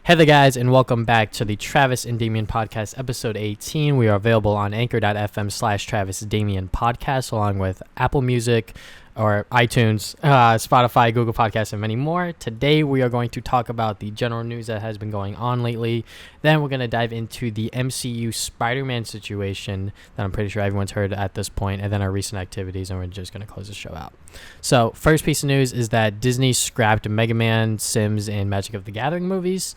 Hey there, guys, and welcome back to the Travis and Damian Podcast, episode 18. We are available on anchor.fm/Travis Damian Podcast, along with Apple Music or iTunes, Spotify, Google Podcasts, and many more. Today, we are going to talk about the general news that has been going on lately. Then we're going to dive into the MCU Spider-Man situation that I'm pretty sure everyone's heard at this point, and then our recent activities, and we're just going to close the show out. So, first piece of news is that Disney scrapped Mega Man, Sims, and Magic of the Gathering movies.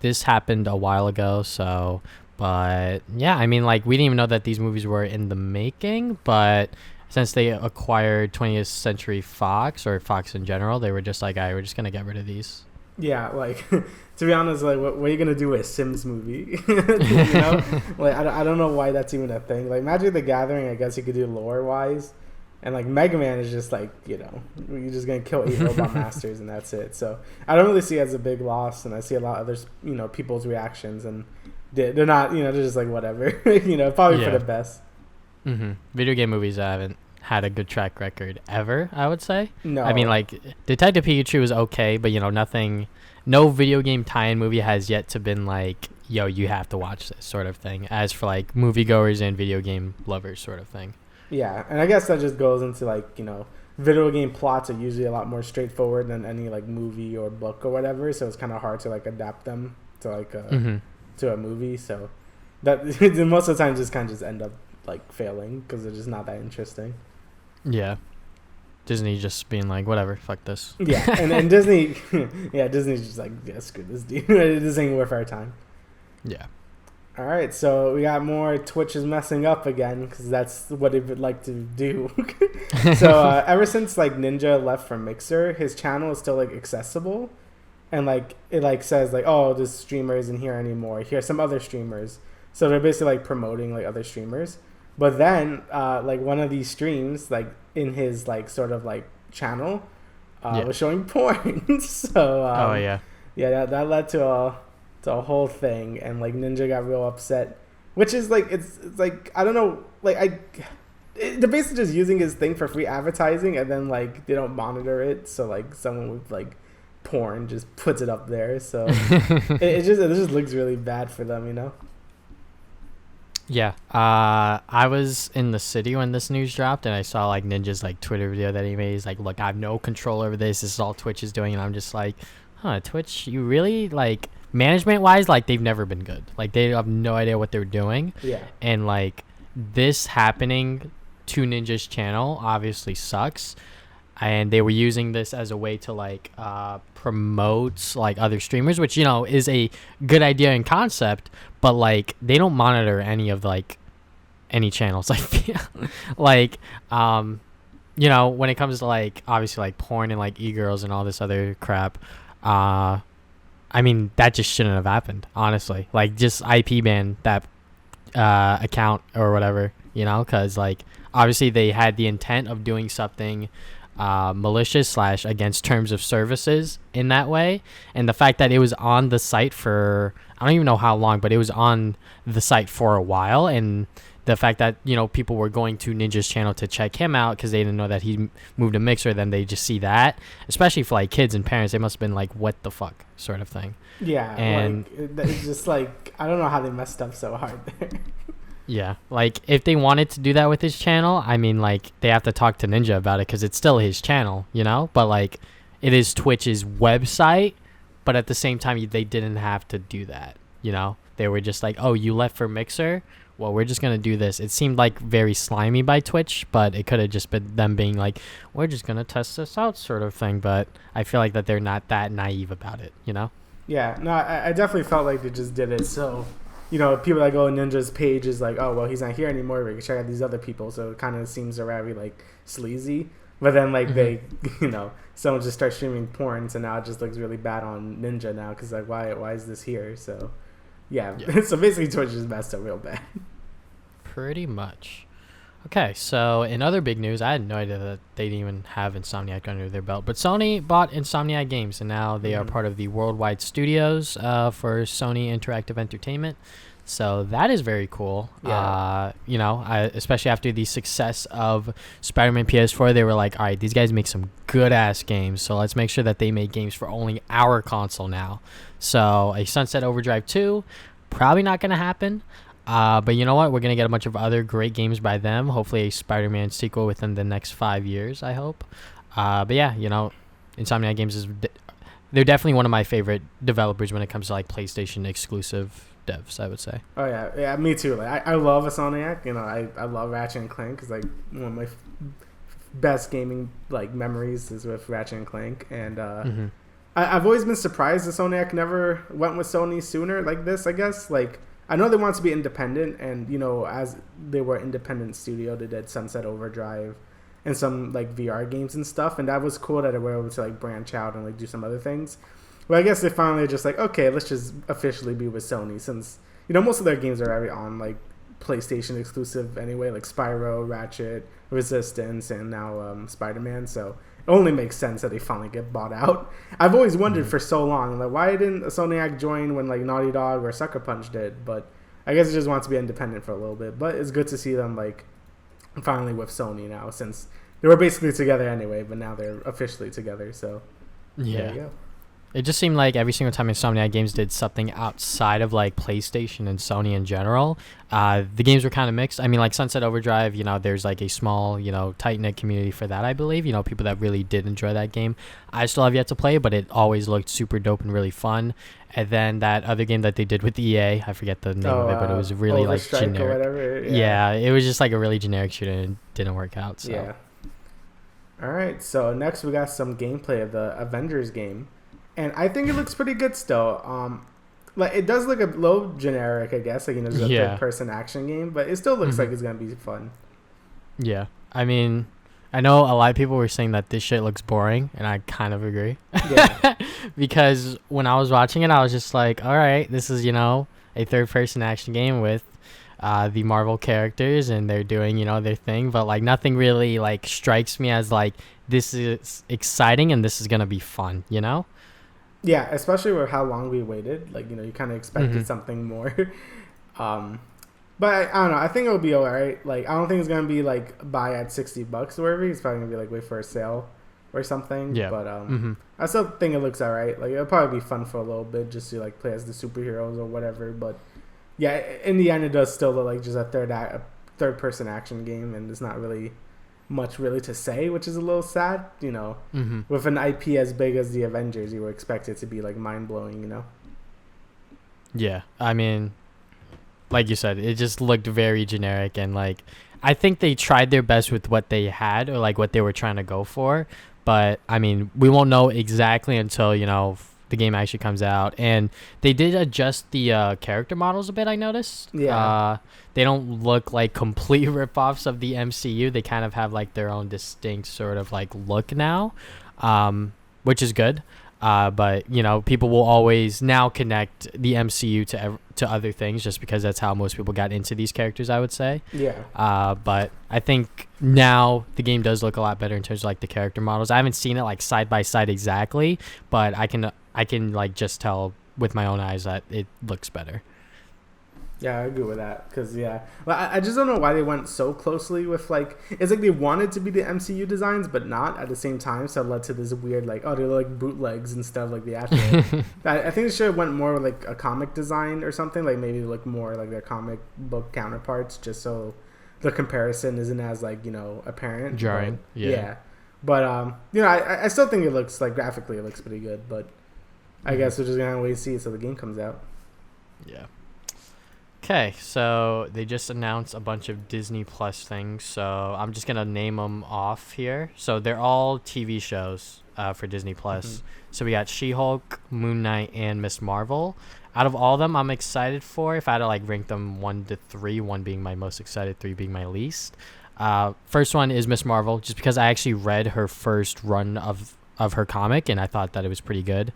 This happened a while ago, but yeah, I mean, like, we didn't even know that these movies were in the making, but since they acquired 20th Century Fox, or Fox in general, they were just like, all right, we're just going to get rid of these. Yeah, like, to be honest, like, what are you going to do with a Sims movie? You know? Like, I don't know why that's even a thing. Like, Magic the Gathering, I guess you could do lore-wise. And, like, Mega Man is just, like, you know, you're just going to kill 8 Robot Masters and that's it. So, I don't really see it as a big loss, and I see a lot of others, you know, people's reactions, and they're not, you know, they're just like, whatever. You know, probably for the best. Video game movies haven't had a good track record ever, I would say. No. I mean, like, Detective Pikachu was okay, but, you know, no video game tie-in movie has yet to been like, yo, you have to watch this sort of thing, as for, like, moviegoers and video game lovers sort of thing. Yeah, and I guess that just goes into, like, you know, video game plots are usually a lot more straightforward than any, like, movie or book or whatever, so it's kind of hard to, like, adapt them to, like, to a movie, so that most of the time just kind of just end up, like, failing because they're just not that interesting. Yeah. Disney just being like, whatever, fuck this. Yeah, and Disney, yeah, Disney's just like, yeah, screw this dude. This ain't worth our time. Yeah. All right, so we got more Twitch is messing up again because that's what it would like to do. So ever since, like, Ninja left from Mixer, his channel is still, like, accessible. And, like, it, like, says, like, oh, this streamer isn't here anymore. Here's some other streamers. So they're basically, like, promoting, like, other streamers. But then, like, one of these streams, like, in his, like, sort of, like, channel was showing porn. So, yeah, that led to a whole thing. And, like, Ninja got real upset. Which is, like, it's like, I don't know, like, they're basically just using his thing for free advertising. And then, like, they don't monitor it. So, like, someone with, like, porn just puts it up there. So, it just looks really bad for them, you know? Yeah, I was in the city when this news dropped, and I saw, like, Ninja's, like, Twitter video that he made. He's like, look, I have no control over this. This is all Twitch is doing. And I'm just like, Twitch, you really, like, management-wise, like, they've never been good. Like, they have no idea what they're doing. Yeah. And, like, this happening to Ninja's channel obviously sucks. And they were using this as a way to, like, promote, like, other streamers, which, you know, is a good idea and concept, but, like, they don't monitor any of, like, any channels. I feel like, you know, when it comes to, like, obviously, like, porn and, like, e-girls and all this other crap, I mean, that just shouldn't have happened, honestly. Like, just IP ban that account or whatever, you know, because, like, obviously they had the intent of doing something malicious / against terms of services in that way, and the fact that it was on the site for, I don't even know how long, but it was on the site for a while, and the fact that, you know, people were going to Ninja's channel to check him out because they didn't know that he moved to Mixer, then they just see that, especially for, like, kids and parents, they must have been like, what the fuck sort of thing. Yeah, and like, it's just like, I don't know how they messed up so hard there. Yeah, like, if they wanted to do that with his channel, I mean, like, they have to talk to Ninja about it because it's still his channel, you know? But, like, it is Twitch's website, but at the same time, they didn't have to do that, you know? They were just like, oh, you left for Mixer? Well, we're just going to do this. It seemed, like, very slimy by Twitch, but it could have just been them being like, we're just going to test this out sort of thing. But I feel like that they're not that naive about it, you know? Yeah, no, I definitely felt like they just did it so, you know, people that go on Ninja's page is like, oh, well, he's not here anymore. We can check out these other people. So it kind of seems very, like, sleazy. But then, like, they, you know, someone just starts streaming porn. So now it just looks really bad on Ninja now. Because, like, why is this here? So, yeah. So basically, Twitch is messed up real bad. Pretty much. Okay, so in other big news, I had no idea that they didn't even have Insomniac under their belt. But Sony bought Insomniac Games, and now they are part of the worldwide studios for Sony Interactive Entertainment. So that is very cool. Yeah. Especially after the success of Spider-Man PS4, they were like, all right, these guys make some good-ass games, so let's make sure that they make games for only our console now. So a Sunset Overdrive 2, probably not going to happen. But you know what? We're going to get a bunch of other great games by them. Hopefully a Spider-Man sequel within the next 5 years, I hope. But yeah, Insomniac Games they're definitely one of my favorite developers when it comes to like PlayStation exclusive devs, I would say. Oh yeah, me too. Like I love Insomniac. I love Ratchet and Clank because like one of my best gaming like memories is with Ratchet and Clank, and I've always been surprised that Insomniac never went with Sony sooner like this. I guess like I know they want to be independent, and as they were an independent studio, they did Sunset Overdrive and some like VR games and stuff, and that was cool that they were able to like branch out and like do some other things. But I guess they finally just like, okay, let's just officially be with Sony, since most of their games are already on like PlayStation exclusive anyway, like Spyro, Ratchet, Resistance, and now Spider-Man. So it only makes sense that they finally get bought out. I've always wondered for so long, like why didn't Sony join when like Naughty Dog or Sucker Punch did? But I guess it just wants to be independent for a little bit. But it's good to see them like finally with Sony now, since they were basically together anyway, but now they're officially together. So there you go. It just seemed like every single time Insomniac Games did something outside of like PlayStation and Sony in general, the games were kind of mixed. I mean, like Sunset Overdrive, there's like a small, tight-knit community for that, I believe. People that really did enjoy that game. I still have yet to play, but it always looked super dope and really fun. And then that other game that they did with EA, I forget the name of it, but it was really like generic. Or whatever. Yeah, it was just like a really generic shooter and it didn't work out. So. Yeah. All right, so next we got some gameplay of the Avengers game. And I think it looks pretty good still. Like it does look a little generic, I guess. Like it's a third-person action game, but it still looks like it's gonna be fun. Yeah, I mean, I know a lot of people were saying that this shit looks boring, and I kind of agree. Yeah. Because when I was watching it, I was just like, all right, this is a third-person action game with the Marvel characters, and they're doing their thing, but like nothing really like strikes me as like this is exciting and this is gonna be fun. Yeah, especially with how long we waited. Like, you kind of expected something more. But I don't know. I think it'll be all right. Like, I don't think it's going to be, like, buy at $60 or whatever. It's probably going to be, like, wait for a sale or something. Yeah. But I still think it looks all right. Like, it'll probably be fun for a little bit just to, like, play as the superheroes or whatever. But, yeah, in the end, it does still look like just a third-person action game. And it's not really much really to say, which is a little sad. With an IP as big as the Avengers, you would expect it to be like mind-blowing. Yeah, I mean, like you said, it just looked very generic, and like I think they tried their best with what they had or like what they were trying to go for, but I mean, we won't know exactly until the game actually comes out. And they did adjust the character models a bit, I noticed. Yeah. They don't look like complete ripoffs of the MCU. They kind of have like their own distinct sort of like look now, which is good. But people will always now connect the MCU to other things just because that's how most people got into these characters, I would say. Yeah. But I think now the game does look a lot better in terms of like the character models. I haven't seen it like side by side exactly, but I can like just tell with my own eyes that it looks better. Yeah, I agree with that. Because, well, I just don't know why they went so closely with, like... It's like they wanted to be the MCU designs, but not at the same time. So it led to this weird, like, they're like bootlegs and stuff like the actual... I think they should have went more with, like, a comic design or something. Like, maybe look more like their comic book counterparts, just so the comparison isn't as, like, apparent. Jarring. But, yeah. But, I still think it looks, like, graphically it looks pretty good. But I guess we're just going to wait and see until the game comes out. Yeah. Okay, so they just announced a bunch of Disney Plus things, so I'm just going to name them off here. So they're all TV shows for Disney Plus. So we got She-Hulk, Moon Knight, and Ms. Marvel. Out of all of them, I'm excited for, if I had to like rank them 1 to 3, 1 being my most excited, 3 being my least. First one is Ms. Marvel, just because I actually read her first run of of her comic, and I thought that it was pretty good.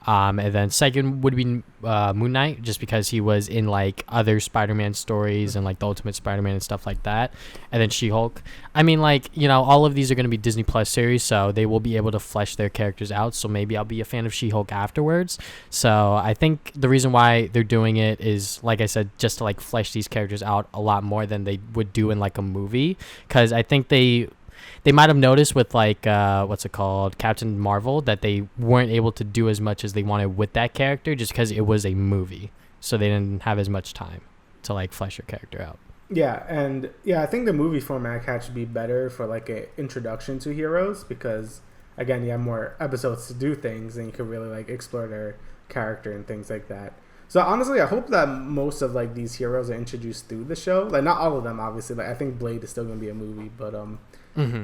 And then second would be Moon Knight, just because he was in like other Spider-Man stories and like the Ultimate Spider-Man and stuff like that. And then She-Hulk. I mean, like, you know, all of these are going to be Disney Plus series, so they will be able to flesh their characters out. So maybe I'll be a fan of She-Hulk afterwards. So I think the reason why they're doing it is, like I said, just to like flesh these characters out a lot more than they would do in like a movie. Because I think they might have noticed with like what's it called, Captain Marvel, that they weren't able to do as much as they wanted with that character just because it was a movie, so they didn't have as much time to like flesh your character out. Yeah, and I think the movie format can actually be better for like an introduction to heroes, because again, you have more episodes to do things and you can really like explore their character and things like that. So honestly, I hope that most of like these heroes are introduced through the show. Like not all of them, obviously. Like I think Blade is still gonna be a movie, but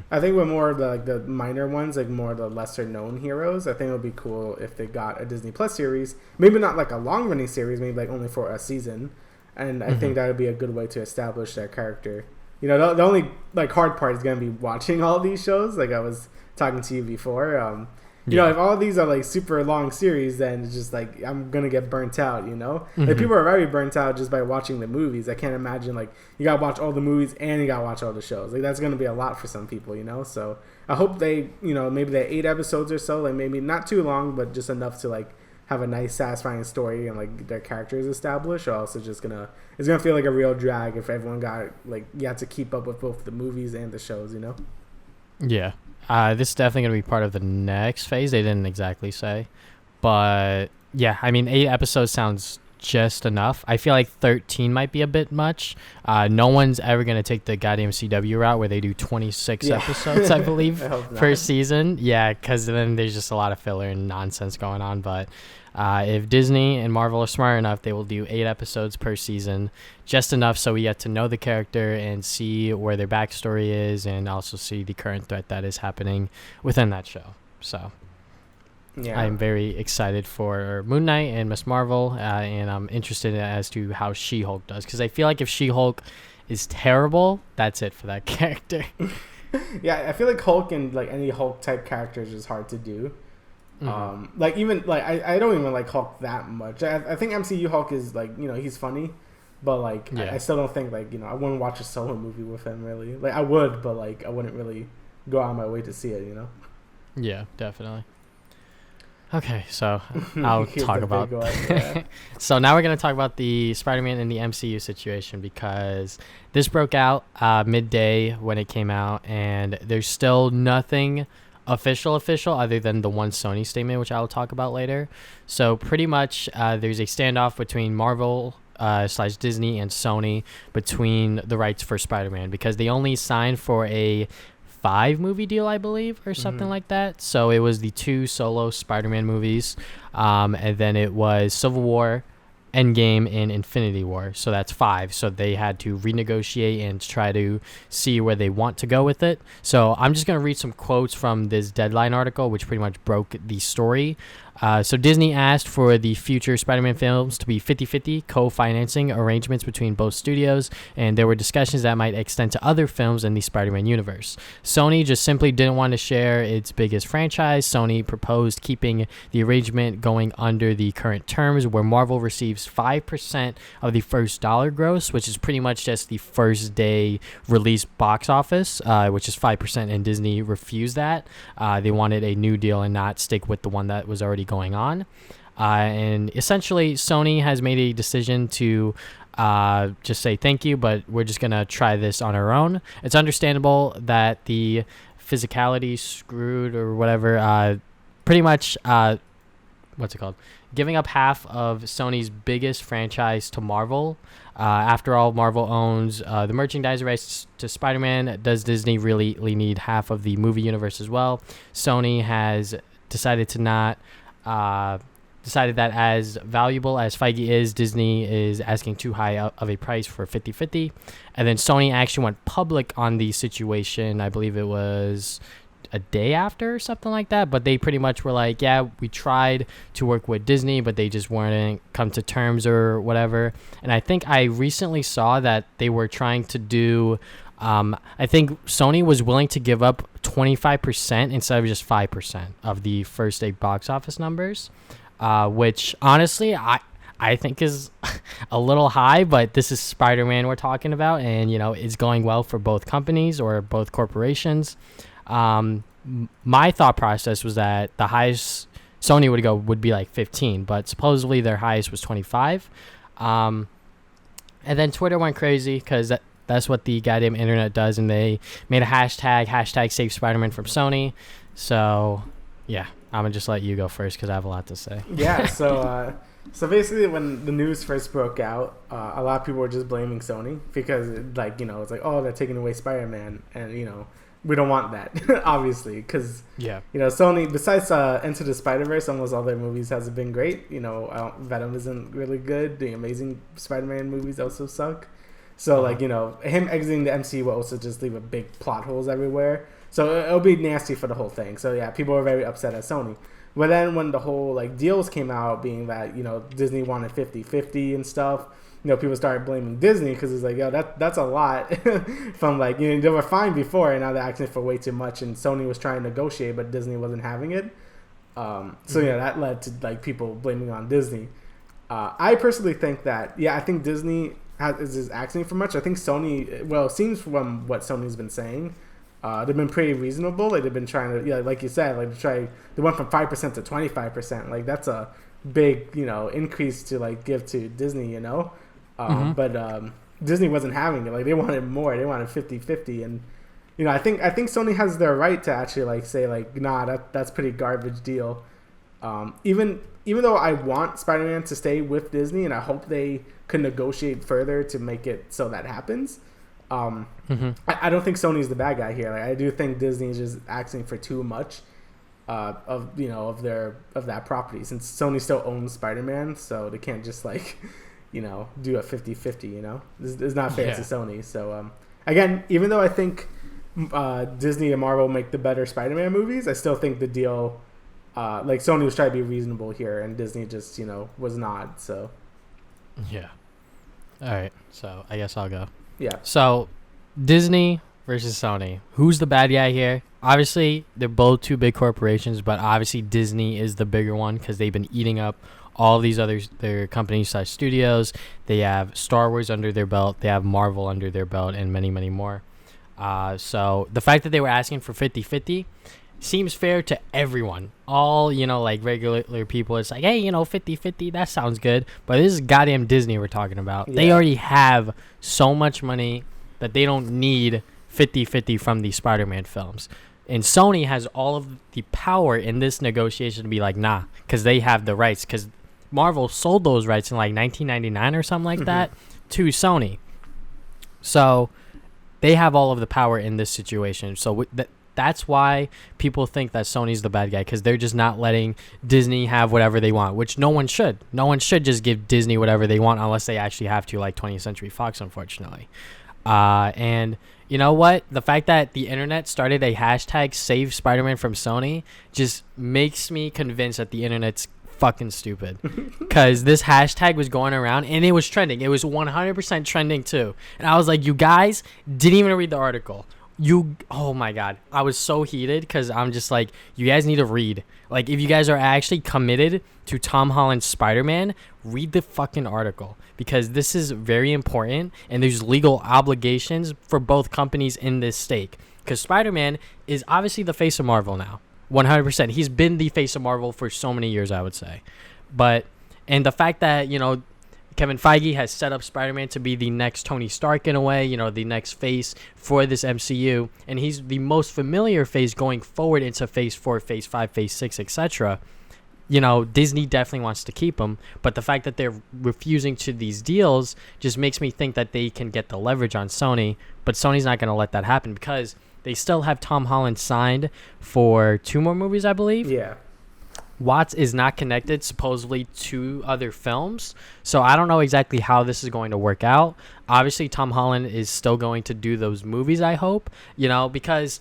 I think with more of the minor ones, like more of the lesser known heroes, I think it would be cool if they got a Disney Plus series. Maybe not like a long running series, maybe like only for a season. And I think that would be a good way to establish their character. You know, the only like hard part is gonna be watching all these shows. Like I was talking to you before. You know, if all these are like super long series, then it's just like I'm gonna get burnt out. You know, like people are very burnt out just by watching the movies. I can't imagine like you gotta watch all the movies and you gotta watch all the shows. Like that's gonna be a lot for some people. You know, so I hope they, you know, maybe they're 8 episodes or so. Like maybe not too long, but just enough to like have a nice, satisfying story and like their characters established. Or else it's gonna feel like a real drag if everyone got like you have to keep up with both the movies and the shows. You know. Yeah. This is definitely going to be part of the next phase. They didn't exactly say. But, yeah, I mean, 8 episodes sounds just enough. I feel like 13 might be a bit much. No one's ever going to take the goddamn CW route where they do 26 episodes, I believe, per season. Yeah, because then there's just a lot of filler and nonsense going on. But if Disney and Marvel are smart enough, they will do 8 episodes per season, just enough so we get to know the character and see where their backstory is, and also see the current threat that is happening within that show. So yeah, I'm very excited for Moon Knight and Ms. Marvel, and I'm interested as to how She-Hulk does, because I feel like if She-Hulk is terrible, that's it for that character. Yeah, I feel like Hulk and like any Hulk type characters is hard to do. Like even like I don't even like Hulk that much. I think MCU Hulk is like, you know, he's funny, but like I still don't think like, you know, I wouldn't watch a solo movie with him really. Like I would, but like I wouldn't really go out of my way to see it, you know. Yeah, definitely. Okay, so I'll talk about so now we're going to talk about the Spider-Man in the MCU situation, because this broke out midday when it came out, and there's still nothing official other than the one Sony statement, which I'll talk about later. So pretty much there's a standoff between Marvel / Disney and Sony between the rights for Spider-Man, because they only signed for a 5-movie deal, I believe, or something like that. So it was the 2 solo Spider-Man movies, and then it was Civil War, Endgame, and Infinity War. So that's 5. So they had to renegotiate and try to see where they want to go with it. So I'm just going to read some quotes from this Deadline article, which pretty much broke the story. So Disney asked for the future Spider-Man films to be 50-50 co-financing arrangements between both studios, and there were discussions that might extend to other films in the Spider-Man universe. Sony just simply didn't want to share its biggest franchise. Sony proposed keeping the arrangement going under the current terms, where Marvel receives 5% of the first dollar gross, which is pretty much just the first day release box office, which is 5%, and Disney refused that. They wanted a new deal and not stick with the one that was already going on. And essentially Sony has made a decision to just say thank you, but we're just gonna try this on our own. It's understandable that the physicality screwed or whatever, pretty much what's it called, giving up half of Sony's biggest franchise to Marvel. After all, Marvel owns the merchandise rights to Spider-Man. Does Disney really need half of the movie universe as well? Sony has decided to not decided that as valuable as Feige is, Disney is asking too high of a price for 50-50. And then Sony actually went public on the situation. I believe it was a day after or something like that, but they pretty much were like, yeah, we tried to work with Disney, but they just weren't come to terms or whatever. And I think I recently saw that they were trying to do I think Sony was willing to give up 25% instead of just 5% of the first day box office numbers, which honestly I think is a little high, but this is Spider-Man we're talking about, and it's going well for both companies or both corporations. My thought process was that the highest Sony would be like 15, but supposedly their highest was 25. And then Twitter went crazy because that's what the goddamn internet does, and they made a hashtag save Spider-Man from Sony. So yeah, I'm gonna just let you go first because I have a lot to say. Yeah, so basically when the news first broke out, a lot of people were just blaming Sony because it's like, oh, they're taking away Spider-Man, and we don't want that, obviously, because Sony, besides Into the Spider-Verse, almost all their movies hasn't been great. Venom isn't really good. The Amazing Spider-Man movies also suck. So him exiting the MCU will also just leave a big plot holes everywhere. So it'll be nasty for the whole thing. So yeah, people are very upset at Sony. But then when the whole deals came out, being that Disney wanted 50-50 and stuff, people started blaming Disney because it's like, yo, that's a lot. From they were fine before, and now they're asking for way too much, and Sony was trying to negotiate, but Disney wasn't having it. That led to people blaming on Disney. I personally think that I think Disney is asking for much. I think Sony, well, it seems from what Sony's been saying, they've been pretty reasonable. They've been trying to, like you said, they went from 5% to 25%. That's a big, increase to give to Disney, But Disney wasn't having it. They wanted more. They wanted 50-50. And, I think Sony has their right to actually say nah, that's pretty garbage deal. Even though I want Spider-Man to stay with Disney, and I hope they can negotiate further to make it so that happens. I don't think Sony's the bad guy here. I do think Disney is just asking for too much of that property, since Sony still owns Spider-Man, so they can't just do a 50-50. It's not fair to Sony. So again, even though I think Disney and Marvel make the better Spider-Man movies, I still think the deal, Sony was trying to be reasonable here, and Disney just was not. So yeah. All right. So I guess I'll go. Yeah. So, Disney versus Sony. Who's the bad guy here? Obviously, they're both two big corporations, but obviously Disney is the bigger one because they've been eating up all these their companies slash studios. They have Star Wars under their belt. They have Marvel under their belt, and many, many more. So, the fact that they were asking for 50-50 seems fair to everyone. All, regular people, it's like, hey, 50-50, that sounds good. But this is goddamn Disney we're talking about. Yeah. They already have so much money that they don't need 50-50 from the Spider-Man films. And Sony has all of the power in this negotiation to be like, nah, because they have the rights. Because Marvel sold those rights in 1999 or something like that to Sony. So they have all of the power in this situation. So that's why people think that Sony's the bad guy, because they're just not letting Disney have whatever they want, which no one should. No one should just give Disney whatever they want unless they actually have to, like 20th Century Fox, unfortunately. And you know what? The fact that the internet started a hashtag save Spider-Man from Sony just makes me convinced that the internet's fucking stupid. Because this hashtag was going around and it was trending. It was 100% trending too. And I was like, you guys didn't even read the article. Oh my god, I was so heated because I'm just like, you guys need to read. If you guys are actually committed to Tom Holland Spider-Man, read the fucking article, because this is very important and there's legal obligations for both companies in this stake, because Spider-Man is obviously the face of Marvel now, 100%. He's been the face of Marvel for so many years, I would say. And the fact that Kevin Feige has set up Spider-Man to be the next Tony Stark in a way, the next face for this MCU. And he's the most familiar face going forward into Phase 4, Phase 5, Phase 6, etc. Disney definitely wants to keep him. But the fact that they're refusing to these deals just makes me think that they can get the leverage on Sony. But Sony's not going to let that happen because they still have Tom Holland signed for 2 more movies, I believe. Yeah. Watts is not connected supposedly to other films, so I don't know exactly how this is going to work out. Obviously, Tom Holland is still going to do those movies, I hope, because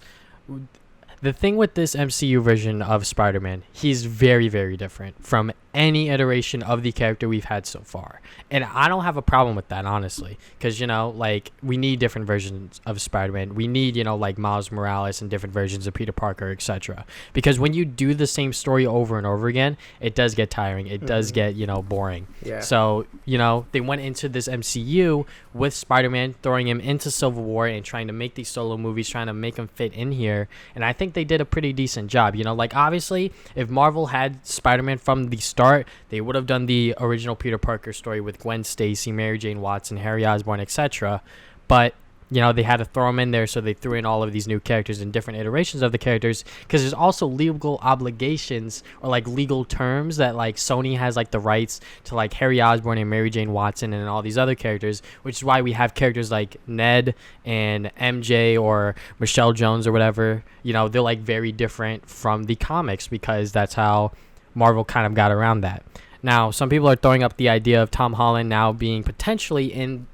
the thing with this MCU version of Spider-Man, he's very, very different from any iteration of the character we've had so far. And I don't have a problem with that, honestly, because, you know, like, we need different versions of Spider-Man. We need, you know, like Miles Morales and different versions of Peter Parker, etc. Because when you do the same story over and over again, it does get tiring. It does get, you know, boring. Yeah. So, you know, they went into this MCU with Spider-Man, throwing him into Civil War and trying to make these solo movies, trying to make him fit in here. And I think they did a pretty decent job. You know, like, obviously, if Marvel had Spider-Man from the start, they would have done the original Peter Parker story with Gwen Stacy, Mary Jane Watson, Harry Osborn, etc. But, you know, they had to throw them in there, so they threw in all of these new characters and different iterations of the characters, because there's also legal obligations or like legal terms that like Sony has like the rights to like Harry Osborn and Mary Jane Watson and all these other characters, which is why we have characters like Ned and MJ or Michelle Jones or whatever. You know, they're like very different from the comics, because that's how Marvel kind of got around that. Now, some people are throwing up the idea of Tom Holland now being potentially in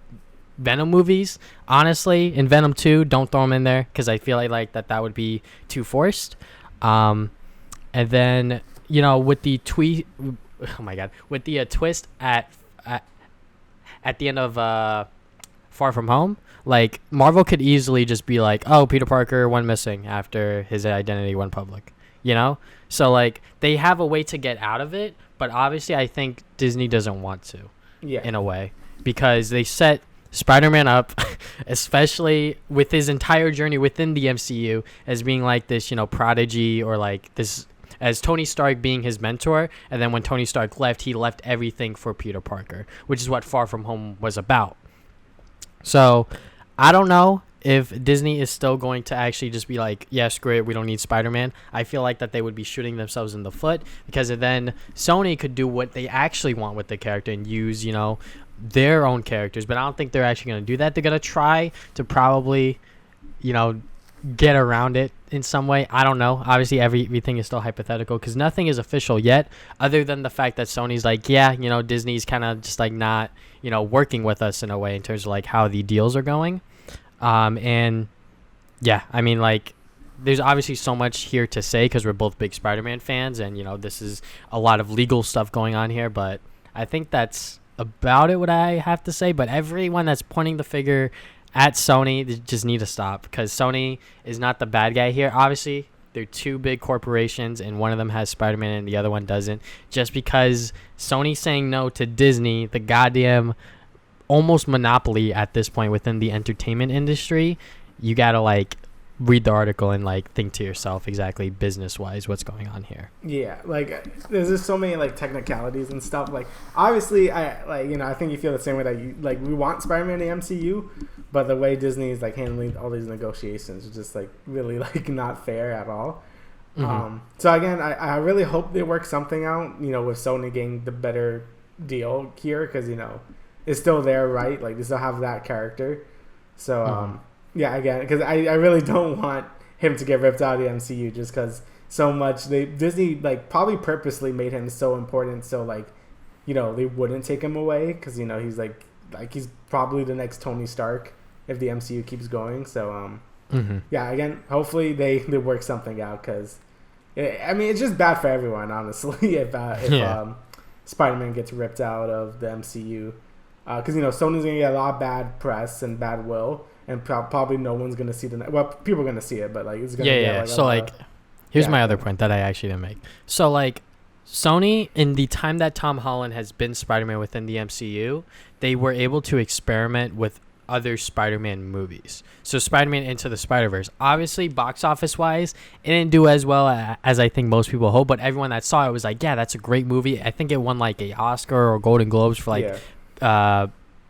Venom movies. Honestly, in Venom 2, don't throw him in there, because I feel like that would be too forced. And then, you know, with the with the twist at the end of Far From Home, like, Marvel could easily just be like, oh, Peter Parker went missing after his identity went public, you know? So, like, they have a way to get out of it, but obviously I think Disney doesn't want to, in a way, because they set Spider-Man up, especially with his entire journey within the MCU, as being like this, you know, prodigy, or like this, as Tony Stark being his mentor, and then when Tony Stark left, he left everything for Peter Parker, which is what Far From Home was about. So, I don't know if Disney is still going to actually just be like, yeah, screw it, we don't need Spider-Man. I feel like that they would be shooting themselves in the foot, because then Sony could do what they actually want with the character and use, you know, their own characters. But I don't think they're actually going to do that. They're going to try to probably, you know, get around it in some way. I don't know. Obviously, everything is still hypothetical, because nothing is official yet, other than the fact that Sony's like, yeah, you know, Disney's kind of just like not, you know, working with us in a way in terms of like how the deals are going. And yeah, I mean, like, there's obviously so much here to say, because we're both big Spider-Man fans, and, you know, this is a lot of legal stuff going on here, but I think that's about it, what I have to say. But everyone that's pointing the finger at Sony, they just need to stop, because Sony is not the bad guy here. Obviously, they're two big corporations, and one of them has Spider-Man and the other one doesn't. Just because Sony's saying no to Disney, the goddamn almost monopoly at this point within the entertainment industry, you gotta like read the article and like think to yourself exactly business wise what's going on here. Yeah, like there's just so many like technicalities and stuff. Like, obviously, I think you feel the same way that you like, we want Spider-Man in the MCU, but the way Disney is like handling all these negotiations is just like really like not fair at all. So again, I really hope they work something out, you know, with Sony getting the better deal here, because, you know, it's still there, right? Like, they still have that character. So, yeah, again, because I really don't want him to get ripped out of the MCU, just because so much Disney like probably purposely made him so important, so like, you know, they wouldn't take him away, because, you know, he's like he's probably the next Tony Stark if the MCU keeps going. So yeah, again, hopefully they work something out, because I mean, it's just bad for everyone, honestly, if Spider-Man gets ripped out of the MCU. Because, you know, Sony's going to get a lot of bad press and bad will, and probably no one's going to see well, people are going to see it, but like, it's going to get like, so like, here's my other point that I actually didn't make. So like, Sony, in the time that Tom Holland has been Spider-Man within the MCU, they were able to experiment with other Spider-Man movies. So Spider-Man Into the Spider-Verse, obviously box office wise, it didn't do as well as I think most people hope, but everyone that saw it was like, yeah, that's a great movie. I think it won like a Oscar or Golden Globes for like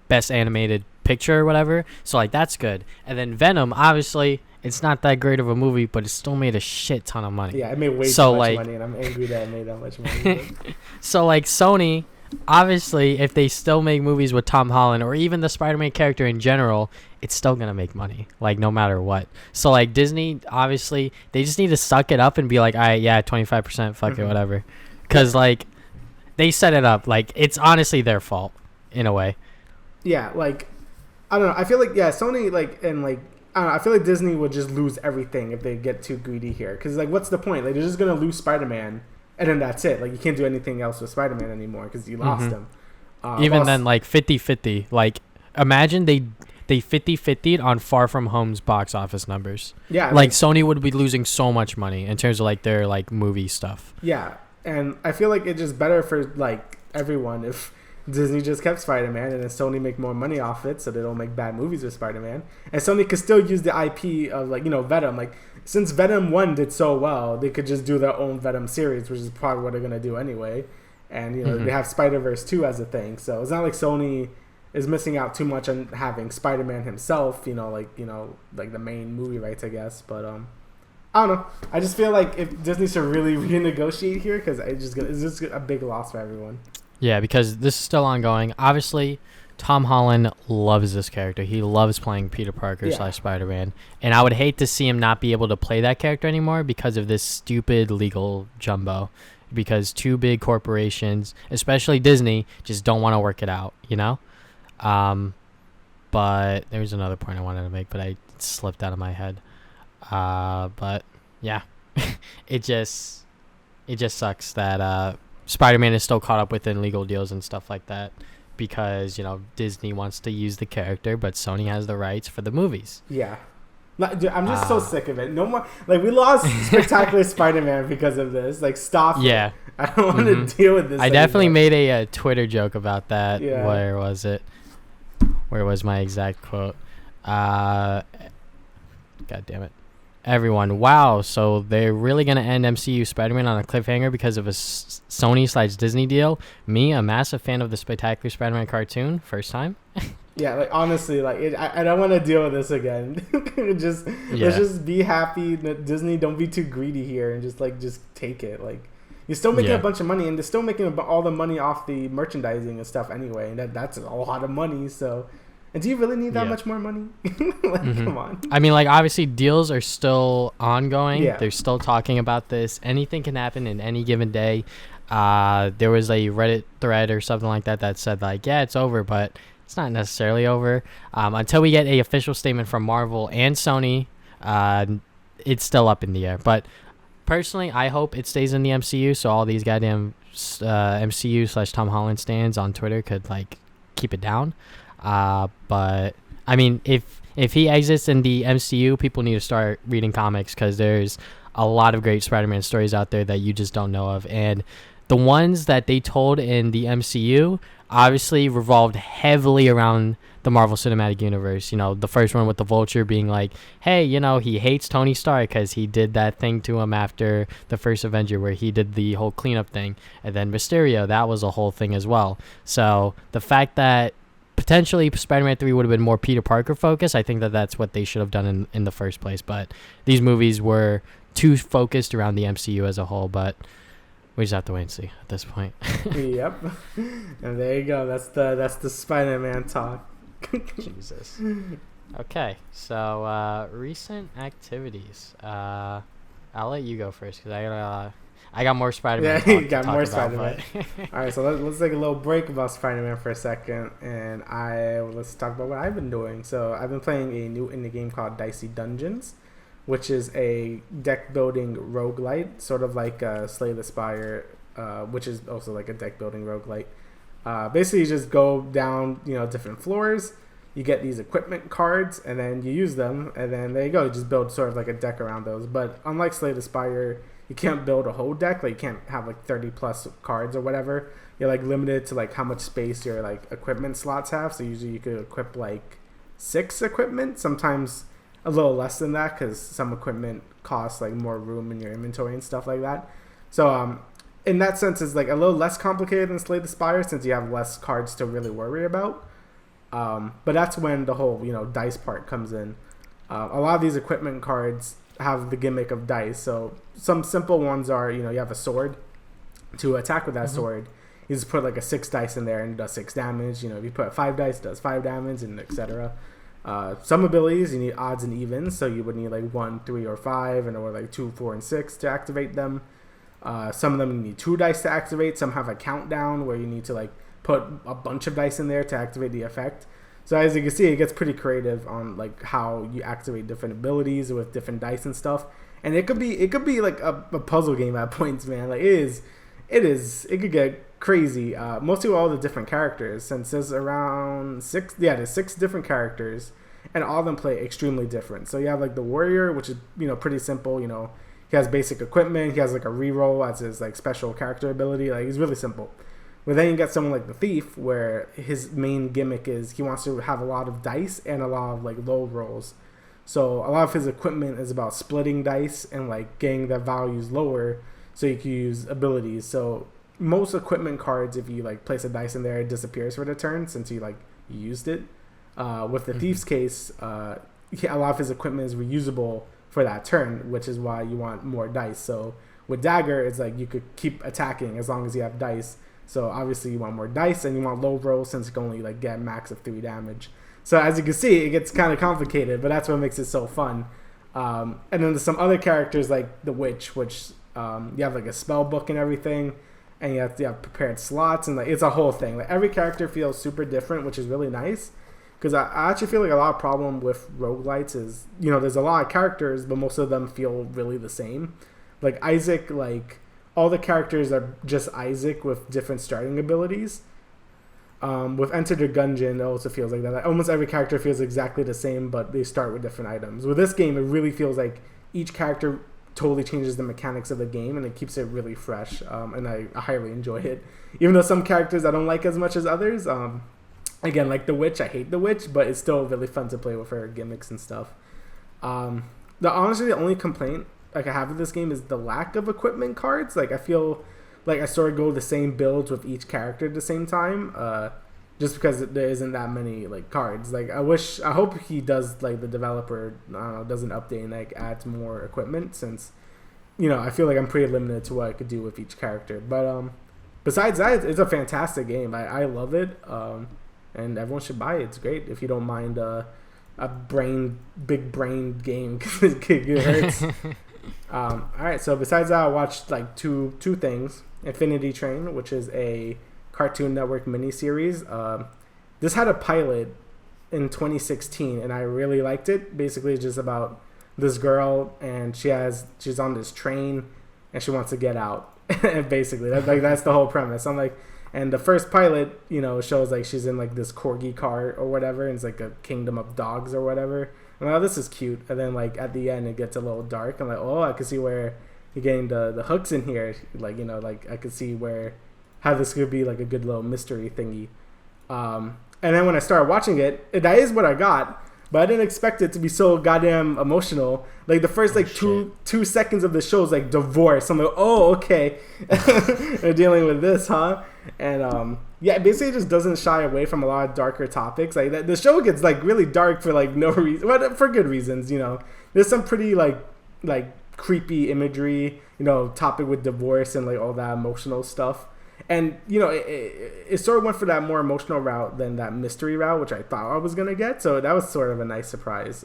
best animated picture or whatever. So like, that's good. And then Venom, obviously it's not that great of a movie, but it still made a shit ton of money. Yeah, it made way too much money, and I'm angry that it made that much money. So like, Sony, obviously, if they still make movies with Tom Holland or even the Spider-Man character in general, it's still gonna make money, like, no matter what. So like, Disney, obviously, they just need to suck it up and be like, all right, yeah, 25%, fuck it, whatever. Because like, they set it up. Like, it's honestly their fault in a way. Yeah, like, I don't know. I feel like, yeah, Sony, like, and like, I don't know, I feel like Disney would just lose everything if they get too greedy here. Because like, what's the point? Like, they're just gonna lose Spider-Man, and then that's it. Like, you can't do anything else with Spider-Man anymore because you lost him. Even then, like 50-50. Like, imagine they 50-50'd on Far From Home's box office numbers. Yeah, like Sony would be losing so much money in terms of like their like movie stuff. Yeah, and I feel like it's just better for like everyone if Disney just kept Spider-Man and then Sony make more money off it, so they don't make bad movies with Spider-Man, and Sony could still use the IP of, like, you know, Venom. Like, since Venom 1 did so well, they could just do their own Venom series, which is probably what they're gonna do anyway. And, you know, they have Spider-Verse 2 as a thing, so it's not like Sony is missing out too much on having Spider-Man himself, you know, like the main movie rights, I guess. But I don't know. I just feel like if Disney should really renegotiate here, because it's just a big loss for everyone. Yeah, because this is still ongoing. Obviously, Tom Holland loves this character. He loves playing Peter Parker / Spider-Man, and I would hate to see him not be able to play that character anymore because of this stupid legal jumbo. Because two big corporations, especially Disney, just don't want to work it out, you know? But there was another point I wanted to make, but it slipped out of my head. But yeah, it just sucks that Spider-Man is still caught up within legal deals and stuff like that, because, you know, Disney wants to use the character, but Sony has the rights for the movies. Yeah. Dude, I'm just so sick of it. No more. Like, we lost Spectacular Spider-Man because of this. Like, stop. Yeah. It. I don't want to deal with this. I definitely made a Twitter joke about that. Yeah. Where was it? Where was my exact quote? God damn it. Everyone, wow, so they're really going to end MCU Spider-Man on a cliffhanger because of a Sony / Disney deal? Me, a massive fan of the Spectacular Spider-Man cartoon, first time? Yeah, like, honestly, like, I don't want to deal with this again. Let's just be happy. Disney, don't be too greedy here, and just take it. Like, you're still making a bunch of money, and they're still making all the money off the merchandising and stuff anyway, and that's a lot of money, so... And do you really need that much more money? Come on. I mean, like, obviously, deals are still ongoing. Yeah. They're still talking about this. Anything can happen in any given day. There was a Reddit thread or something like that said, like, yeah, it's over, but it's not necessarily over. Until we get a official statement from Marvel and Sony, it's still up in the air. But personally, I hope it stays in the MCU, so all these goddamn MCU / Tom Holland stands on Twitter could, like, keep it down. But I mean, if he exits in the MCU, people need to start reading comics, because there's a lot of great Spider-Man stories out there that you just don't know of, and the ones that they told in the MCU obviously revolved heavily around the Marvel Cinematic Universe. You know, the first one with the Vulture being like, hey, you know, he hates Tony Stark because he did that thing to him after the first Avenger where he did the whole cleanup thing, and then Mysterio, that was a whole thing as well. So the fact that potentially Spider-Man 3 would have been more Peter Parker focused, I think that's what they should have done in the first place. But these movies were too focused around the MCU as a whole, but we just have to wait and see at this point. Yep. And there you go. That's the Spider-Man talk. Jesus. Okay, so recent activities. I'll let you go first, because I got more Spider-Man. Yeah, you got more Spider-Man. All right, so let's take a little break about Spider-Man for a second, and let's talk about what I've been doing. So I've been playing a new indie game called Dicey Dungeons, which is a deck-building roguelite, sort of like Slay the Spire, which is also like a deck-building roguelite. Basically, you just go down, different floors. You get these equipment cards, and then you use them, and then there you go. You just build sort of like a deck around those. But unlike Slay the Spire, you can't build a whole deck. Like, you can't have like 30 plus cards or whatever. You're like limited to like how much space your like equipment slots have. So usually you could equip like 6 equipment, sometimes a little less than that, because some equipment costs like more room in your inventory and stuff like that. So in that sense, it's like a little less complicated than Slay the Spire, since you have less cards to really worry about. But that's when the whole dice part comes in. A lot of these equipment cards have the gimmick of dice. So some simple ones are, you have a sword. To attack with that sword, you just put like a 6 dice in there and it does 6 damage. If you put 5 dice, it does 5 damage, and etc. Some abilities, you need odds and evens, so you would need like 1, 3, or 5, or like 2, 4, and 6 to activate them. Some of them you need 2 dice to activate. Some have a countdown where you need to like put a bunch of dice in there to activate the effect. So as you can see, it gets pretty creative on like how you activate different abilities with different dice and stuff. and it could be like a puzzle game at points, man. Like it could get crazy. Mostly with all the different characters, since there's around there's 6 different characters, and all of them play extremely different. So you have like the warrior, which is pretty simple. He has basic equipment. He has like a reroll as his like special character ability. Like he's really simple. But then you get someone like the thief, where his main gimmick is he wants to have a lot of dice and a lot of like low rolls. So a lot of his equipment is about splitting dice and like getting their values lower so you can use abilities. So most equipment cards, if you like place a dice in there, it disappears for the turn since you like used it. With the thief's case, a lot of his equipment is reusable for that turn, which is why you want more dice. So with dagger, it's like you could keep attacking as long as you have dice. So obviously you want more dice and you want low roll since you can only like get a max of 3 damage. So as you can see, it gets kind of complicated, but that's what makes it so fun. And then there's some other characters like the witch, which you have like a spell book and everything, and you have prepared slots, and like it's a whole thing. Like every character feels super different, which is really nice. Because I actually feel like a lot of problem with roguelites is, there's a lot of characters, but most of them feel really the same. Like Isaac, like all the characters are just Isaac with different starting abilities. With Enter the Gungeon, it also feels like that. Like almost every character feels exactly the same, but they start with different items. With this game, it really feels like each character totally changes the mechanics of the game, and it keeps it really fresh. And I highly enjoy it. Even though some characters I don't like as much as others. Again, like the witch, I hate the witch, but it's still really fun to play with her gimmicks and stuff. Honestly, the only complaint like I have with this game is the lack of equipment cards. Like I feel like I sort of go the same builds with each character at the same time, just because there isn't that many like cards. Like I hope he does, like the developer, I don't know, does an update and like adds more equipment, since I feel like I'm pretty limited to what I could do with each character. But besides that, it's a fantastic game. I love it, and everyone should buy it. It's great if you don't mind a big brain game because it hurts. All right, so besides that, I watched like two things. Infinity Train, which is a Cartoon Network miniseries. This had a pilot in 2016, and I really liked it. Basically, it's just about this girl, and she's on this train, and she wants to get out. Basically, that's the whole premise. I'm like, and the first pilot, shows like she's in like this corgi car or whatever, and it's like a kingdom of dogs or whatever. I'm like, oh, this is cute. And then like at the end, it gets a little dark. I'm like, oh, I can see where you're getting the hooks in here. Like, like I could see how this could be like a good little mystery thingy. And then when I started watching it, that is what I got. But I didn't expect it to be so goddamn emotional. Like the first like two seconds of the show is like divorce. I'm like, oh, okay. They're dealing with this, huh? And basically it just doesn't shy away from a lot of darker topics. Like the show gets like really dark for like no reason, but for good reasons. There's some pretty like creepy imagery. Topic with divorce and like all that emotional stuff. And, it sort of went for that more emotional route than that mystery route, which I thought I was going to get. So that was sort of a nice surprise.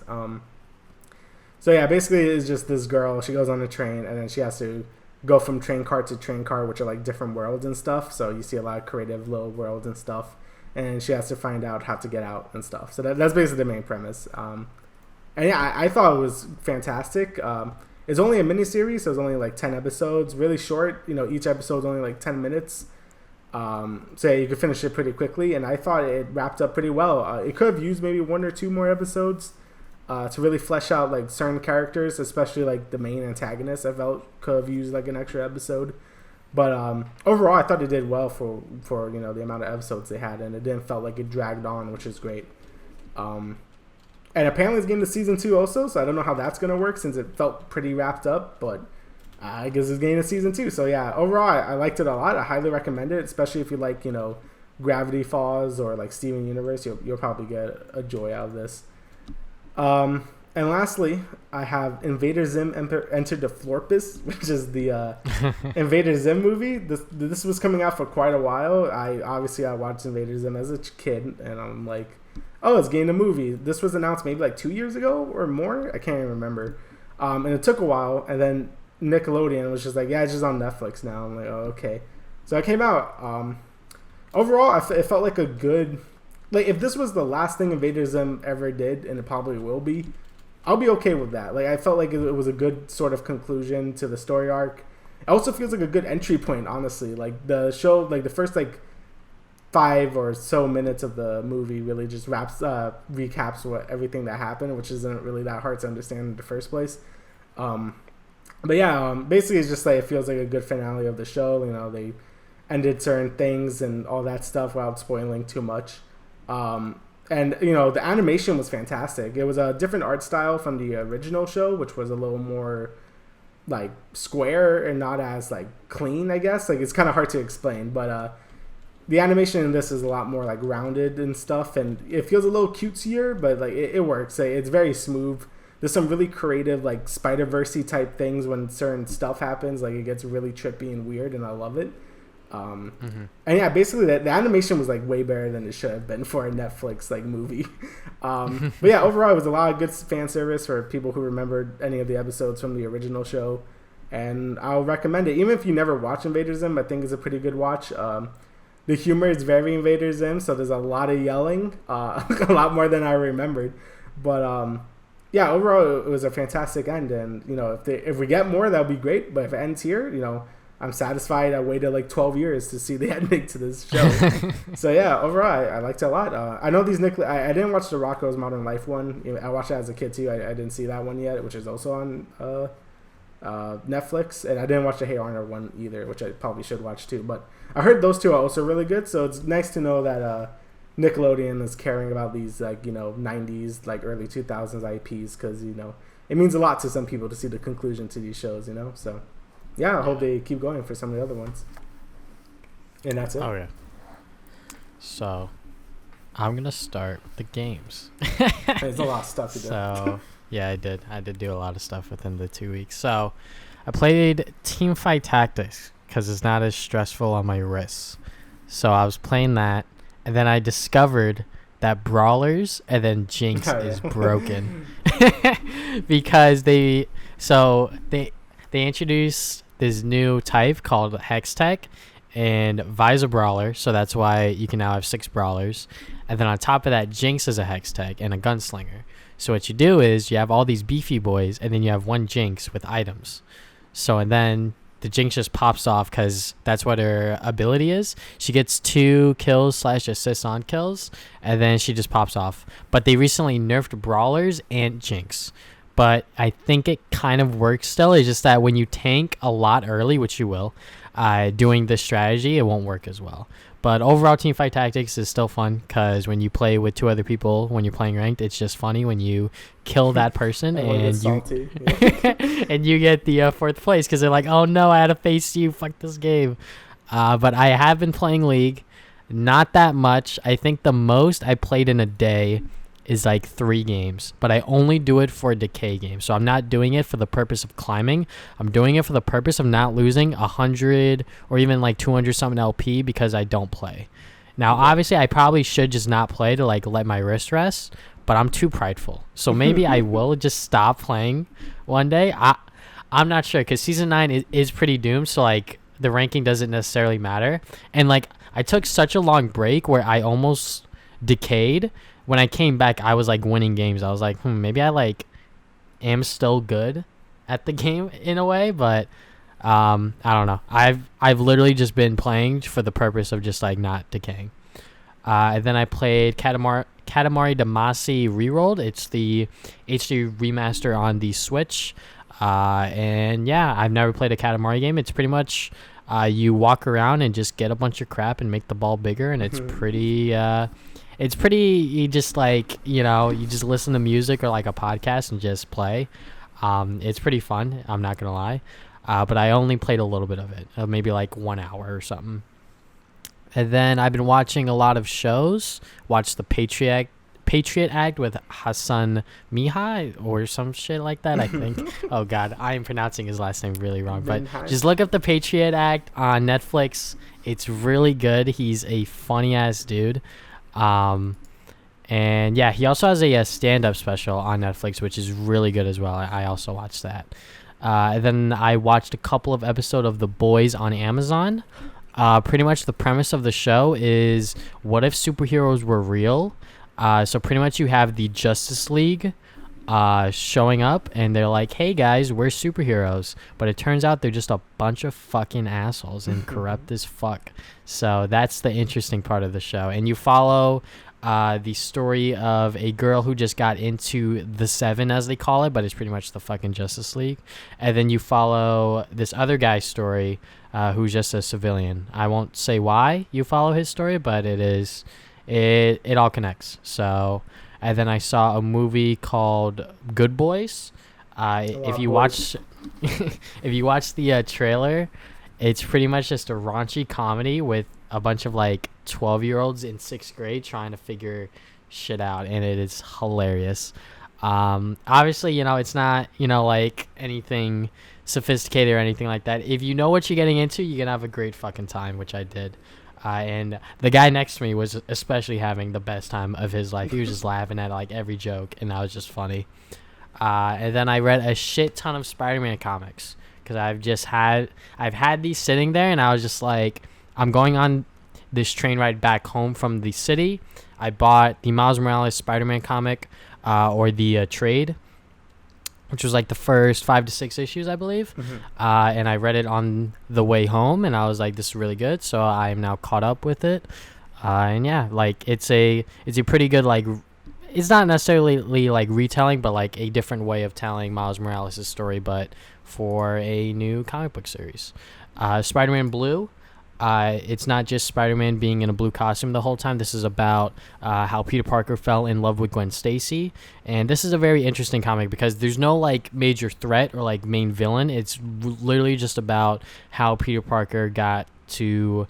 So, yeah, basically it's just this girl. She goes on a train, and then she has to go from train car to train car, which are, like, different worlds and stuff. So you see a lot of creative little worlds and stuff. And she has to find out how to get out and stuff. So that's basically the main premise. And, yeah, I thought it was fantastic. It's only a miniseries, so it's only, like, 10 episodes. Really short. Each episode's only, like, 10 minutes. So you could finish it pretty quickly, and I thought it wrapped up pretty well. It could have used maybe 1 or 2 more episodes to really flesh out like certain characters, especially like the main antagonist. I felt could have used like an extra episode, but overall I thought it did well for the amount of episodes they had, and it didn't felt like it dragged on, which is great. And apparently it's getting to season 2 also, so I don't know how that's gonna work since it felt pretty wrapped up, but I guess it's getting to season 2. So yeah, overall I liked it a lot. I highly recommend it, especially if you like Gravity Falls or like Steven Universe. You'll probably get a joy out of this. And lastly, I have Invader Zim Enter the Florpus, which is the Invader Zim movie. This was coming out for quite a while. I watched Invader Zim as a kid, and I'm like, oh, it's getting a movie. This was announced maybe like 2 years ago or more. I can't even remember. And it took a while, and then Nickelodeon was just like, yeah, it's just on Netflix now. I'm like, oh, okay. So I came out. Overall, it felt like a good, like if this was the last thing Invader Zim ever did, and it probably will be, I'll be okay with that. Like I felt like it was a good sort of conclusion to the story arc. It also feels like a good entry point, honestly. Like the show, like the first like 5 or so minutes of the movie really just recaps what everything that happened, which isn't really that hard to understand in the first place. But yeah, basically it's just like it feels like a good finale of the show. You know, they ended certain things and all that stuff without spoiling too much. And you know, the animation was fantastic. It was a different art style from the original show, which was a little more like square and not as like clean, I guess. Like it's kind of hard to explain, but the animation in this is a lot more like rounded and stuff, and it feels a little cutesier, but like it works. It's very smooth. There's some really creative like Spider-Verse-y type things when certain stuff happens. Like it gets really trippy and weird, and I love it. And yeah, basically the animation was like way better than it should have been for a Netflix like movie. But yeah, overall it was a lot of good fan service for people who remembered any of the episodes from the original show, and I'll recommend it. Even if you never watch Invader Zim, I think it's a pretty good watch. The humor is very Invader Zim, so there's a lot of yelling, a lot more than I remembered. But yeah, overall it was a fantastic end, and you know, if we get more, that'll be great. But if it ends here, you know, I'm satisfied. I waited like 12 years to see the ending to this show. So yeah, overall I liked it a lot. I know these I didn't watch the Rocko's Modern Life one. I watched it as a kid too. I didn't see that one yet, which is also on Netflix, and I didn't watch the Hey Arnold one either, which I probably should watch too. But I heard those two are also really good, so it's nice to know that Nickelodeon is caring about these like, you know, 90s like early 2000s IPs, because you know it means a lot to some people to see the conclusion to these shows, you know. So yeah, I hope they keep going for some of the other ones. And that's it. Oh yeah. So I'm gonna start the games. There's a lot of stuff to do. So yeah, I did do a lot of stuff within the 2 weeks. So I played Teamfight Tactics because it's not as stressful on my wrists. So I was playing that, and then I discovered that Brawlers and then Jinx is broken. Because they introduced this new type called Hex Tech, and Vi's a brawler, so that's why you can now have 6 brawlers. And then on top of that, Jinx is a Hex Tech and a gunslinger. So what you do is you have all these beefy boys, and then you have one Jinx with items. So and then the Jinx just pops off because that's what her ability is. She gets 2 kills / assists on kills, and then she just pops off. But they recently nerfed brawlers and Jinx. But I think it kind of works still. It's just that when you tank a lot early, which you will, doing this strategy, it won't work as well. But overall, Teamfight Tactics is still fun because when you play with 2 other people, when you're playing ranked, it's just funny when you kill that person and you and you get the 4th place because they're like, oh no, I had to face you. Fuck this game. But I have been playing League, not that much. I think the most I played in a day is like 3 games, but I only do it for a decay game. So I'm not doing it for the purpose of climbing. I'm doing it for the purpose of not losing 100 or even like 200 something LP because I don't play. Now, obviously, I probably should just not play to like let my wrist rest, but I'm too prideful. So maybe I will just stop playing one day. I'm not sure because season 9 is pretty doomed. So like the ranking doesn't necessarily matter. And like I took such a long break where I almost decayed. When I came back, I was like winning games. I was like, maybe I like am still good at the game in a way, but I don't know. I've literally just been playing for the purpose of just like not decaying. And then I played Katamari Damacy Rerolled. It's the HD remaster on the Switch. And yeah, I've never played a Katamari game. It's pretty much you walk around and just get a bunch of crap and make the ball bigger, and it's pretty. You just like, you know, you just listen to music or like a podcast and just play. It's pretty fun. I'm not going to lie. But I only played a little bit of it, maybe like 1 hour or something. And then I've been watching a lot of shows. Watched the Patriot Act with Hassan Mihai or some shit like that, I think. Oh God, I am pronouncing his last name really wrong. But just look up the Patriot Act on Netflix. It's really good. He's a funny ass dude. And yeah, he also has a stand-up special on Netflix, which is really good as well. I also watched that. And then I watched a couple of episodes of The Boys on Amazon. Pretty much the premise of the show is, what if superheroes were real? So pretty much you have the Justice League, showing up, and they're like, hey guys, we're superheroes, but it turns out they're just a bunch of fucking assholes and corrupt as fuck. So that's the interesting part of the show. And you follow the story of a girl who just got into the Seven, as they call it, but it's pretty much the fucking Justice League. And then you follow this other guy's story who's just a civilian. I won't say why you follow his story, but it all connects. So, and then I saw a movie called Good Boys. If you watch the trailer, it's pretty much just a raunchy comedy with a bunch of like 12-year-olds in 6th grade trying to figure shit out, and it is hilarious. Obviously, it's not, like anything sophisticated or anything like that. If you know what you're getting into, you're gonna have a great fucking time, which I did. And the guy next to me was especially having the best time of his life. He was just laughing at like every joke, and that was just funny. And then I read a shit ton of Spider-Man comics because I've had these sitting there, and I was just like, I'm going on this train ride back home from the city. I bought the Miles Morales Spider-Man comic, or the trade, which was like the first 5 to 6 issues, I believe. Mm-hmm. And I read it on the way home, and I was like, this is really good. So I am now caught up with it. And yeah, like it's a pretty good, like, it's not necessarily like retelling, but like a different way of telling Miles Morales' story, but for a new comic book series. Spider-Man Blue. It's not just Spider-Man being in a blue costume the whole time. This is about how Peter Parker fell in love with Gwen Stacy, and this is a very interesting comic because there's no like major threat or like main villain. It's literally just about how Peter Parker got to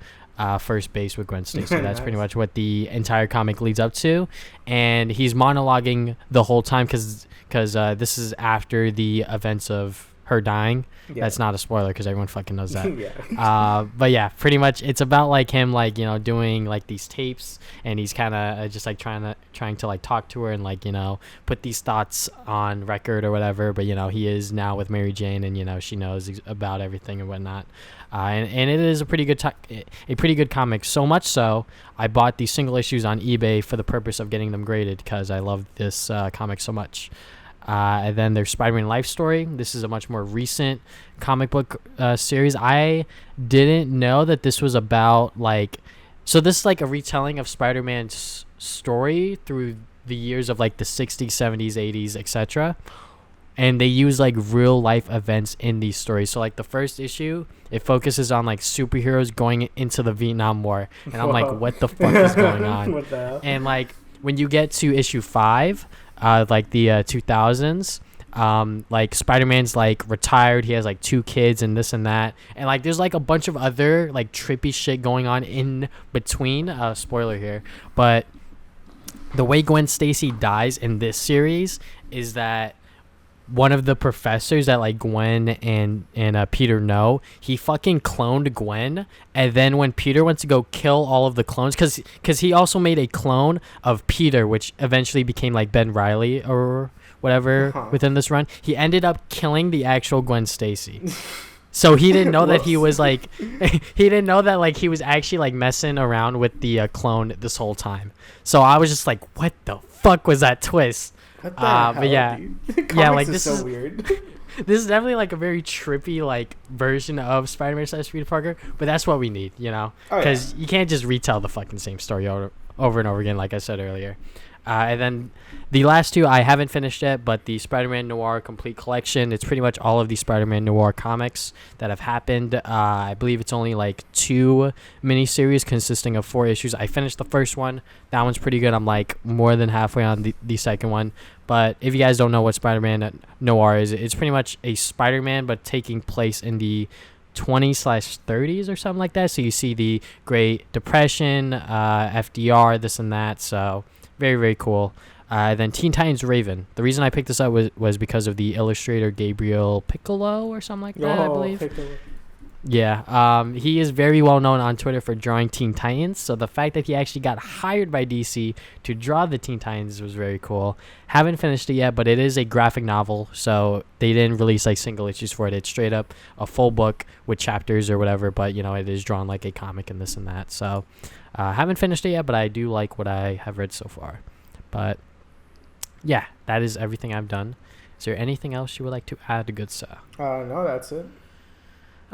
first base with Gwen Stacy. That's pretty much what the entire comic leads up to, and he's monologuing the whole time because this is after the events of her dying. Yeah. That's not a spoiler because everyone fucking knows that. Yeah. But yeah, pretty much it's about like him like doing like these tapes, and he's kind of just like trying to like talk to her and like put these thoughts on record or whatever. But he is now with Mary Jane, and she knows about everything and whatnot. And it is a pretty good comic. So much so, I bought these single issues on eBay for the purpose of getting them graded because I love this comic so much. And then there's Spider-Man Life Story. This is a much more recent comic book series. I didn't know that this was about so this is like a retelling of Spider-Man's story through the years of like the 60s, 70s, 80s, etc. And they use like real life events in these stories. So like the first issue, it focuses on like superheroes going into the Vietnam War. And I'm like, what the fuck is going on? What the hell? And like when you get to issue 5, like the 2000s, like Spider-Man's like retired, he has like 2 kids and this and that, and like there's like a bunch of other like trippy shit going on in between. Spoiler here, but the way Gwen Stacy dies in this series is that one of the professors that like Gwen and Peter know, he fucking cloned Gwen, and then when Peter went to go kill all of the clones, because he also made a clone of Peter, which eventually became like Ben Reilly or whatever within this run, he ended up killing the actual Gwen Stacy. So he didn't know that he was like he didn't know that like he was actually like messing around with the clone this whole time. So I was just like, what the fuck was that twist? What the hell, but yeah, dude? Yeah, like this so is weird. This is definitely like a very trippy like version of Spider-Man / Peter Parker, but that's what we need, because you can't just retell the fucking same story over and over again, like I said earlier. And then the last 2 I haven't finished yet, but the Spider-Man Noir Complete Collection, it's pretty much all of the Spider-Man Noir comics that have happened. I believe it's only like 2 miniseries consisting of 4 issues. I finished the first one. That one's pretty good. I'm like more than halfway on the second one. But if you guys don't know what Spider-Man Noir is, it's pretty much a Spider-Man but taking place in the 20s/30s or something like that. So you see the Great Depression, FDR, this and that. So very, very cool. Then Teen Titans Raven. The reason I picked this up was because of the illustrator Gabriel Piccolo or something like that, I believe. Piccolo. Yeah, he is very well known on Twitter for drawing Teen Titans. So the fact that he actually got hired by DC to draw the Teen Titans was very cool. Haven't finished it yet, but it is a graphic novel, so they didn't release like single issues for it. It's straight up a full book with chapters or whatever, but it is drawn like a comic and this and that. So haven't finished it yet, but I do like what I have read so far. But yeah, that is everything I've done. Is there anything else you would like to add, good sir? No, that's it.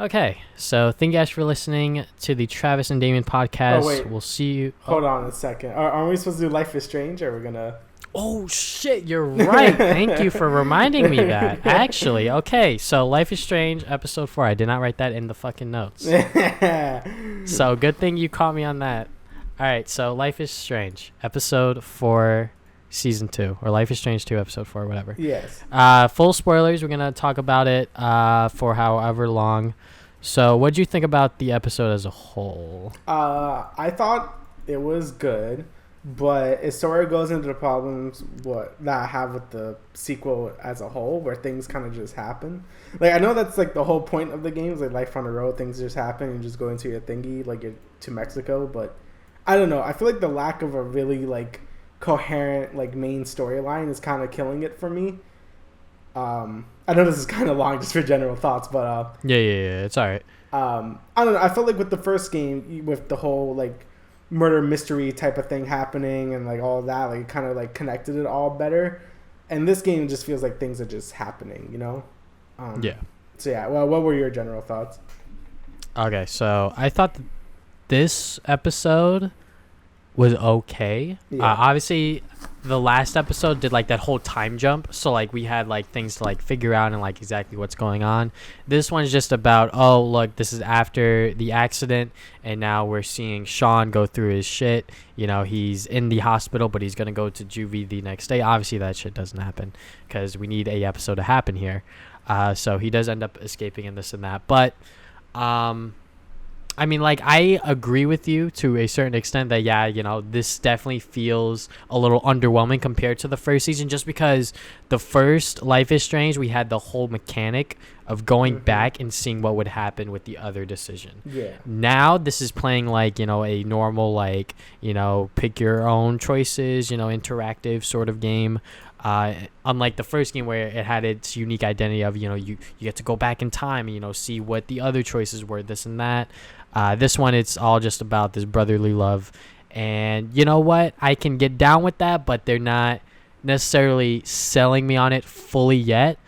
Okay, so thank you guys for listening to the Travis and Damian podcast. Oh, wait. We'll see you. Hold on a second. Aren't we supposed to do Life is Strange, or we're gonna? Oh shit, you're right. Thank you for reminding me that. Actually, okay, so Life is Strange, episode 4. I did not write that in the fucking notes. So good thing you caught me on that. All right, so Life is Strange, episode 4, season 2, or Life is Strange 2, episode 4, whatever. Yes. Full spoilers. We're gonna talk about it for however long. So, what'd you think about the episode as a whole? I thought it was good, but it sort of goes into the problems that I have with the sequel as a whole, where things kind of just happen. Like, I know that's like the whole point of the game is like life on the road, things just happen and you just go into your thingy, like you're to Mexico. But I don't know. I feel like the lack of a really like coherent like main storyline is kind of killing it for me. I know this is kind of long just for general thoughts, but Yeah, it's all right. I don't know. I felt like with the first game, with the whole like murder mystery type of thing happening and like all of that, like it kind of like connected it all better. And this game just feels like things are just happening, you know? Yeah. So yeah, well, what were your general thoughts? Okay, so I thought this episode was okay. Yeah. Obviously, the last episode did like that whole time jump, so like we had like things to like figure out and like exactly what's going on. This one's just about, oh look, this is after the accident and now we're seeing Sean go through his shit. You know, he's in the hospital but he's gonna go to juvie the next day. Obviously that shit doesn't happen because we need a episode to happen here. So he does end up escaping and this and that, but I mean, like, I agree with you to a certain extent that, yeah, you know, this definitely feels a little underwhelming compared to the first season, just because the first Life is Strange, we had the whole mechanic of going back and seeing what would happen with the other decision. Yeah. Now, this is playing like, you know, a normal, like, you know, pick your own choices, you know, interactive sort of game. Unlike the first game where it had its unique identity of, you know, you get to go back in time and, you know, see what the other choices were, this and that. This one, it's all just about this brotherly love. And you know what? I can get down with that, but they're not necessarily selling me on it fully yet.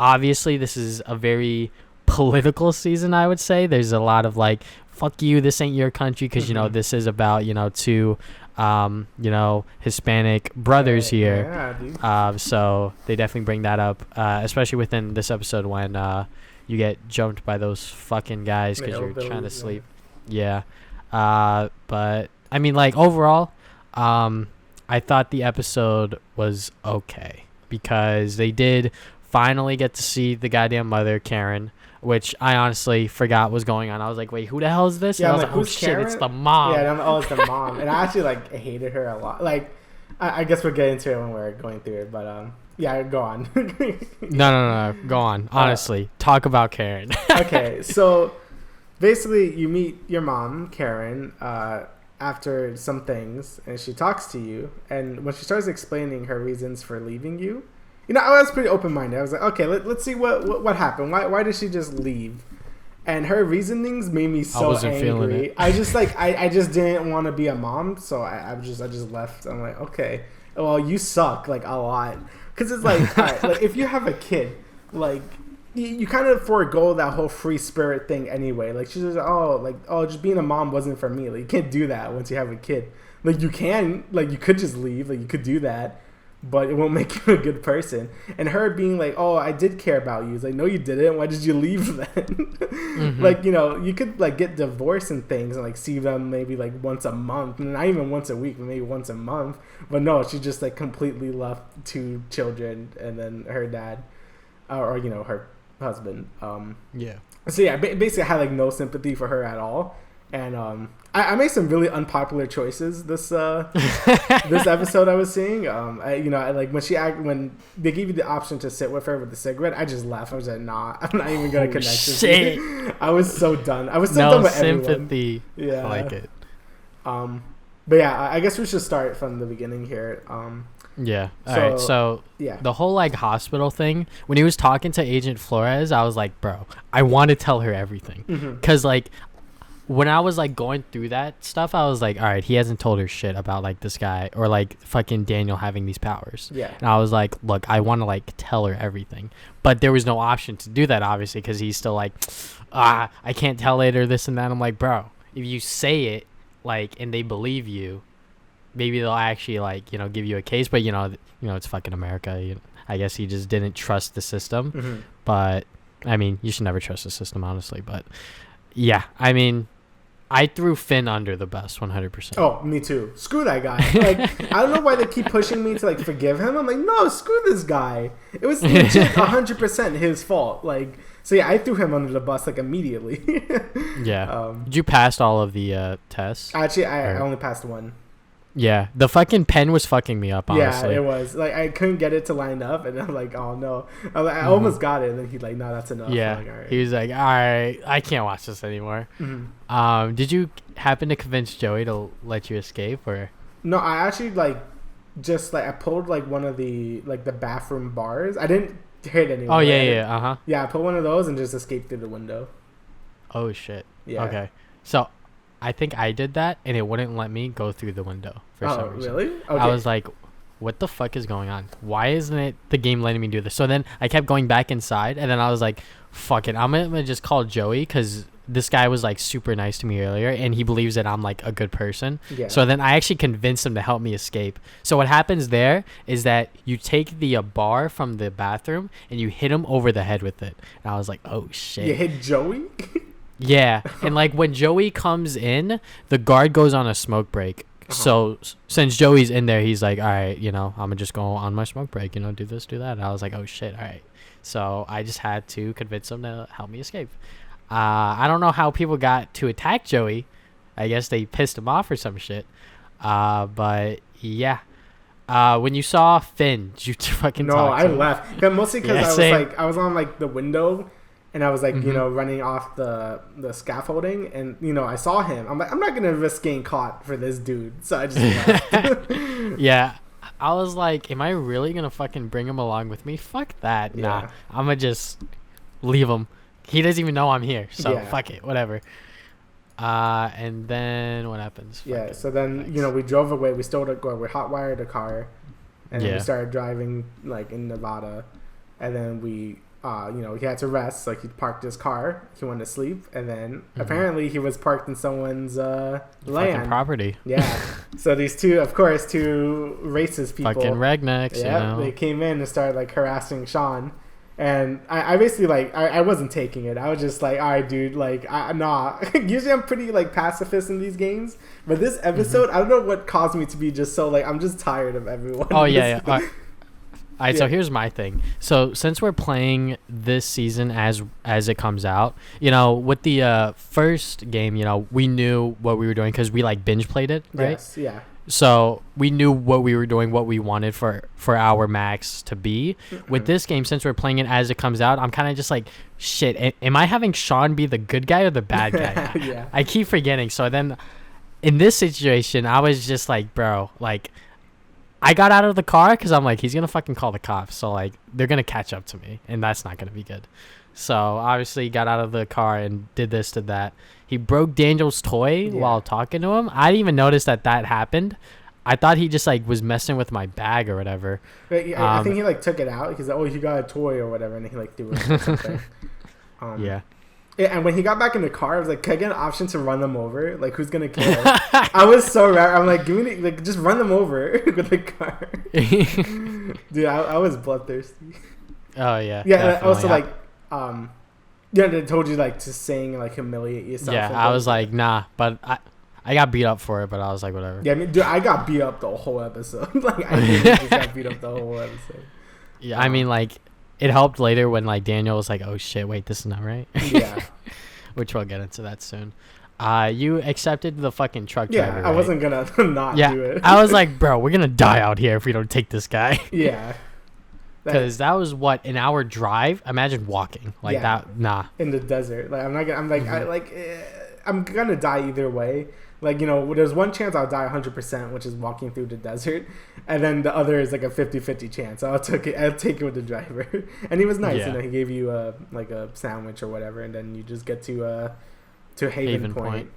Obviously, this is a very political season, I would say. There's a lot of like, fuck you, this ain't your country, because, you know, this is about, you know, two, you know, Hispanic brothers here. Yeah, dude. So they definitely bring that up, especially within this episode when you get jumped by those fucking guys because you're trying to sleep. Yeah. But I mean, like, overall, I thought the episode was okay because they did finally get to see the goddamn mother, Karen, which I honestly forgot was going on. I was like, wait, who the hell is this? Yeah, and I was like, like, oh shit, Karen? it's the mom. Yeah, it's the mom. And I actually like hated her a lot. Like, I guess we'll get into it when we're going through it, but yeah, go on. No, go on. Honestly, talk about Karen. Okay, so basically you meet your mom, Karen, after some things, and she talks to you, and when she starts explaining her reasons for leaving you, you know, I was pretty open-minded. I was like, okay, let's see what happened. Why did she just leave? And her reasonings made me so wasn't feeling angry. it. I just like I just didn't want to be a mom, so I just left. I'm like, okay, well, you suck like a lot, because it's like, all right, like if you have a kid, like you kind of forego that whole free spirit thing anyway. Like she's just just being a mom wasn't for me. Like you can't do that once you have a kid. Like you can, like you could just leave. Like you could do that, but it won't make you a good person. And her being like, oh, I did care about you. It's like, no, you didn't. Why did you leave then? Like, you know, you could like get divorced and things and like see them maybe like once a month, not even once a week, but maybe once a month. But no, she just like completely left 2 children and then her dad, or you know, her husband. Yeah. So yeah, basically I had like no sympathy for her at all. And I made some really unpopular choices this this episode I was seeing. Like when they gave you the option to sit with her with the cigarette, I just left. I was like, nah, I'm not even gonna connect this. I was so done. I was so done with sympathy. Everyone. Yeah, I like it. But yeah, I guess we should start from the beginning here. Yeah. All right. So yeah, the whole like hospital thing, when he was talking to Agent Flores, I was like, bro, I want to tell her everything, because like when I was like going through that stuff, I was like, all right, he hasn't told her shit about like this guy or like fucking Daniel having these powers. Yeah. And I was like, look, I want to like tell her everything, but there was no option to do that, obviously, because he's still like, I can't tell it or this and that. I'm like, bro, if you say it like and they believe you, maybe they'll actually like give you a case. But it's fucking America. I guess he just didn't trust the system. Mm-hmm. But I mean, you should never trust the system, honestly. But yeah, I mean, I threw Finn under the bus 100%. Oh, me too. Screw that guy. Like, I don't know why they keep pushing me to like forgive him. I'm like, no, screw this guy. It was legit 100% his fault. Like, so yeah, I threw him under the bus like immediately. Yeah. Did you pass all of the tests? Actually, I only passed one. Yeah, the fucking pen was fucking me up, honestly. Yeah, it was. Like, I couldn't get it to line up, and I'm like, oh, no. I almost got it, and then he's like, no, that's enough. Yeah, like, all right. he was like, all right, I can't watch this anymore. Mm-hmm. Did you happen to convince Joey to let you escape, or? No, I actually, like, just, like, I pulled, like, one of the, like, the bathroom bars. I didn't hit anyone. Oh, yeah, uh-huh. Yeah, I pulled one of those and just escaped through the window. Oh, shit. Yeah. Okay. So, I think I did that, and it wouldn't let me go through the window for some reason. Really? Okay. I was like, what the fuck is going on? Why isn't it the game letting me do this? So then I kept going back inside, and then I was like, fuck it. I'm gonna just call Joey, because this guy was like super nice to me earlier, and he believes that I'm like a good person. Yeah. So then I actually convinced him to help me escape. So what happens there is that you take the bar from the bathroom, and you hit him over the head with it. And I was like, oh, shit. You hit Joey? Yeah, and like when Joey comes in, the guard goes on a smoke break. So since Joey's in there, he's like, all right, I'm gonna just go on my smoke break, do this, do that. And I was like, oh shit, all right. So I just had to convince him to help me escape. I don't know how people got to attack Joey. I guess they pissed him off or some shit. But yeah. When you saw Finn, did you fucking No, talk to I him? left. Mostly because I was on like the window. And I was like, running off the scaffolding, and I saw him. I'm like, I'm not gonna risk getting caught for this dude, so I just left. Yeah, I was like, am I really gonna fucking bring him along with me? Fuck that. Yeah. Nah, I'm gonna just leave him. He doesn't even know I'm here, so Yeah. fuck it, whatever. And then what happens? Yeah. Fuck So it. then Thanks. we drove away. We stole we hotwired the car, and then Yeah. we started driving like in Nevada, and then we. He had to rest. Like, he parked his car. He wanted to sleep. And then apparently he was parked in someone's land. Property. Yeah. So these two racist people. Fucking rednecks, Yeah. They came in and started, like, harassing Sean. And I basically, like, I wasn't taking it. I was just like, all right, dude, like, nah. Usually I'm pretty, like, pacifist in these games. But this episode, I don't know what caused me to be just so, like, I'm just tired of everyone. Oh, yeah. All right, so here's my thing. So since we're playing this season as it comes out, with the first game, we knew what we were doing because we like binge played it, right? Yes, yeah. So we knew what we were doing, what we wanted for our max to be. With this game, since we're playing it as it comes out, I'm kind of just like, shit, am I having Sean be the good guy or the bad guy? Yeah. I keep forgetting. So then in this situation, I was just like, bro, like, I got out of the car because I'm like, he's going to fucking call the cops. So, like, they're going to catch up to me, and that's not going to be good. So, obviously, got out of the car and did this, did that. He broke Daniel's toy while talking to him. I didn't even notice that happened. I thought he just, like, was messing with my bag or whatever. But I think he, like, took it out. He's like, oh, you got a toy or whatever, and he, like, threw it or something. Yeah. Yeah, and when he got back in the car, I was like, can I get an option to run them over? Like, who's going to kill him? I was so rare. I'm like, give me, like, just run them over with the car. Dude, I was bloodthirsty. Oh, yeah. Yeah, definitely. also, like, they told you, like, to sing, like, humiliate yourself. Yeah, I was like, nah, but I got beat up for it, but I was like, whatever. Yeah, I mean, dude, I got beat up the whole episode. Like, I literally just got beat up the whole episode. Yeah, I mean, like, it helped later when, like, Daniel was like, oh, shit, wait, this is not right. Yeah. Which we'll get into that soon. You accepted the fucking truck driver, Yeah, right? I wasn't going to not do it. I was like, bro, we're going to die out here if we don't take this guy. Yeah. Because that was, what, an hour drive? Imagine walking. Like, that, nah. In the desert. Like, I'm not going to, I'm like, I'm going to die either way. Like, there's one chance I'll die 100%, which is walking through the desert. And then the other is like a 50-50 chance. I'll take it with the driver. And he was nice. Yeah. He gave you a sandwich or whatever. And then you just get to to Haven Point.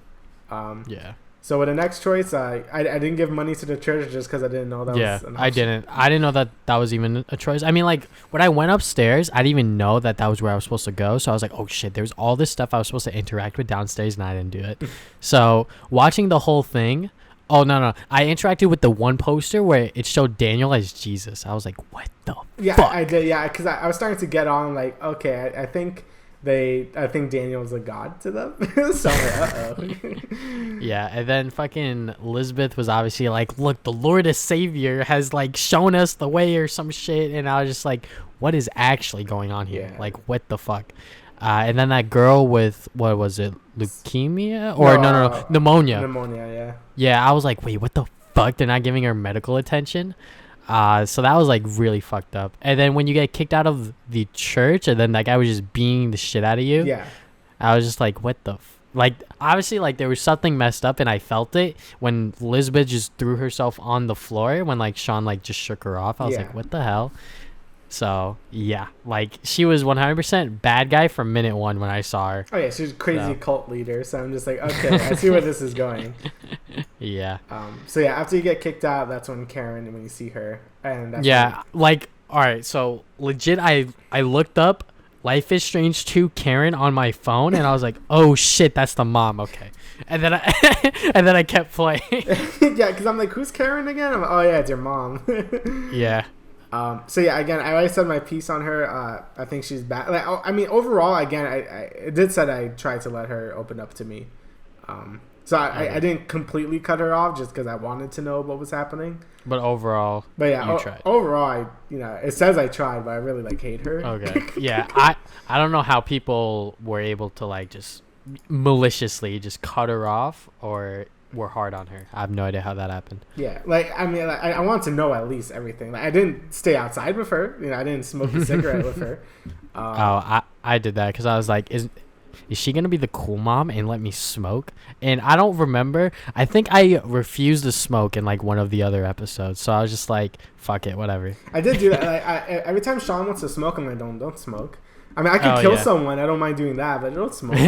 Yeah. So with the next choice, I didn't give money to the church just because I didn't know that was an option. I didn't know that was even a choice. I mean, like, when I went upstairs, I didn't even know that was where I was supposed to go. So I was like, oh shit, there's all this stuff I was supposed to interact with downstairs, and I didn't do it. So watching the whole thing, no, I interacted with the one poster where it showed Daniel as Jesus. I was like, what the fuck? I did, because I was starting to get on, like, okay, I think Daniel's a god to them. So I'm like, uh-oh. Yeah, and then fucking Elizabeth was obviously like, look, the Lord as Savior has, like, shown us the way or some shit. And I was just like, what is actually going on here? Yeah. Like, what the fuck? And then that girl with, what was it, leukemia? Or no, pneumonia. Pneumonia, yeah. Yeah, I was like, wait, what the fuck? They're not giving her medical attention? So that was, like, really fucked up. And then when you get kicked out of the church and then that guy was just beating the shit out of you, yeah, I was just like, what the like, obviously, like, there was something messed up, and I felt it when Elizabeth just threw herself on the floor when, like, Sean, like, just shook her off. I was like, what the hell? So yeah, like, she was 100% bad guy from minute one when I saw her. Oh yeah, she's a crazy cult leader. So I'm just like, okay, I see where this is going. Yeah. So yeah, after you get kicked out, that's when when you see her, and that's like, all right, so legit, I looked up Life is Strange 2 Karen on my phone, and I was like, oh shit, that's the mom. Okay. And then I kept playing. Yeah, because I'm like, who's Karen again? I'm like, oh yeah, it's your mom. Yeah. So yeah, again, I already said my piece on her. I think she's bad. Like, I mean, overall, again, I did said I tried to let her open up to me. So I didn't completely cut her off just because I wanted to know what was happening. But overall, you tried. Overall, it says I tried, but I really, like, hate her. Okay. Yeah, I don't know how people were able to, like, just maliciously just cut her off or were hard on her. I have no idea how that happened. Yeah, like, I mean, like, I want to know at least everything. Like, I didn't stay outside with her. I didn't smoke a cigarette with her. I did that because I was like, is she gonna be the cool mom and let me smoke? And I don't remember. I think I refused to smoke in, like, one of the other episodes. So I was just like, fuck it, whatever. I did do that. Like, every time Sean wants to smoke, I'm like, don't smoke. I mean, I can kill someone. I don't mind doing that, but don't smoke.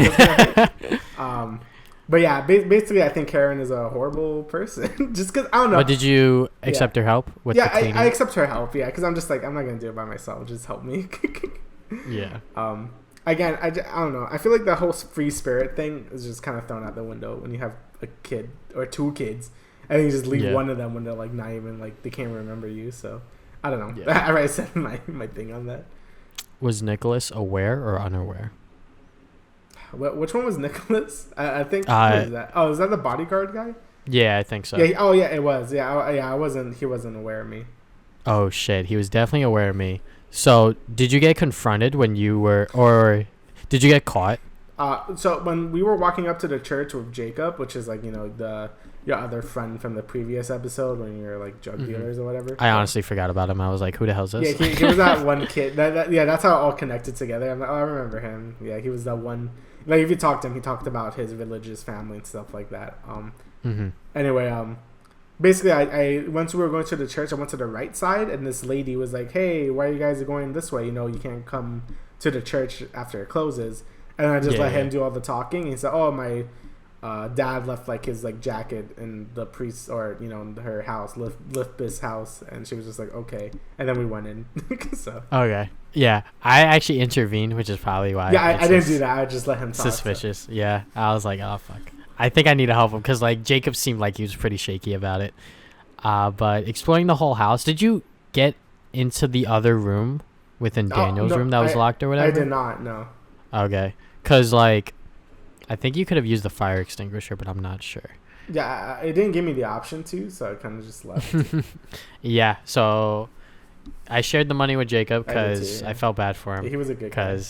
But yeah, basically, I think Karen is a horrible person. Just because, I don't know. But did you accept her help with the cleaning? I accept her help, because I'm just like, I'm not going to do it by myself. Just help me. Yeah. Again, I don't know. I feel like the whole free spirit thing is just kind of thrown out the window when you have a kid or two kids. And you just leave one of them when they're, like, not even, like, they can't remember you. So, I don't know. Yeah. I already said my thing on that. Was Nicholas aware or unaware? Which one was Nicholas? I think. What is that? Oh, is that the bodyguard guy? Yeah, I think so. Yeah. Yeah, it was. Yeah. I wasn't. He wasn't aware of me. Oh shit! He was definitely aware of me. So, did you get confronted when you were, or did you get caught? So when we were walking up to the church with Jacob, which is, like, your other friend from the previous episode when you're, like, drug dealers or whatever. I honestly forgot about him. I was like, who the hell is this? Yeah, he was that one kid. That's how it all connected together. I'm like, oh, I remember him. Yeah, he was that one. Like, if you talked to him, he talked about his religious family and stuff like that. Anyway, basically, I once we were going to the church, I went to the right side, and this lady was like, hey, why are you guys going this way? You can't come to the church after it closes. And I just let him do all the talking. And he said, oh, my dad left, like, his, like, jacket in the priest or, in her house, Lithbis house. And she was just like, okay. And then we went in. So. Okay. Yeah. I actually intervened, which is probably why. Yeah, I didn't do that. I just let him talk. Suspicious. So. Yeah. I was like, oh, fuck. I think I need to help him because, like, Jacob seemed like he was pretty shaky about it. But exploring the whole house, did you get into the other room within Daniel's room that was locked or whatever? I did not, no. Okay. Because, like, I think you could have used the fire extinguisher, but I'm not sure. Yeah, it didn't give me the option to, so I kind of just left. Yeah, so I shared the money with Jacob because I felt bad for him. Yeah, he was a good guy.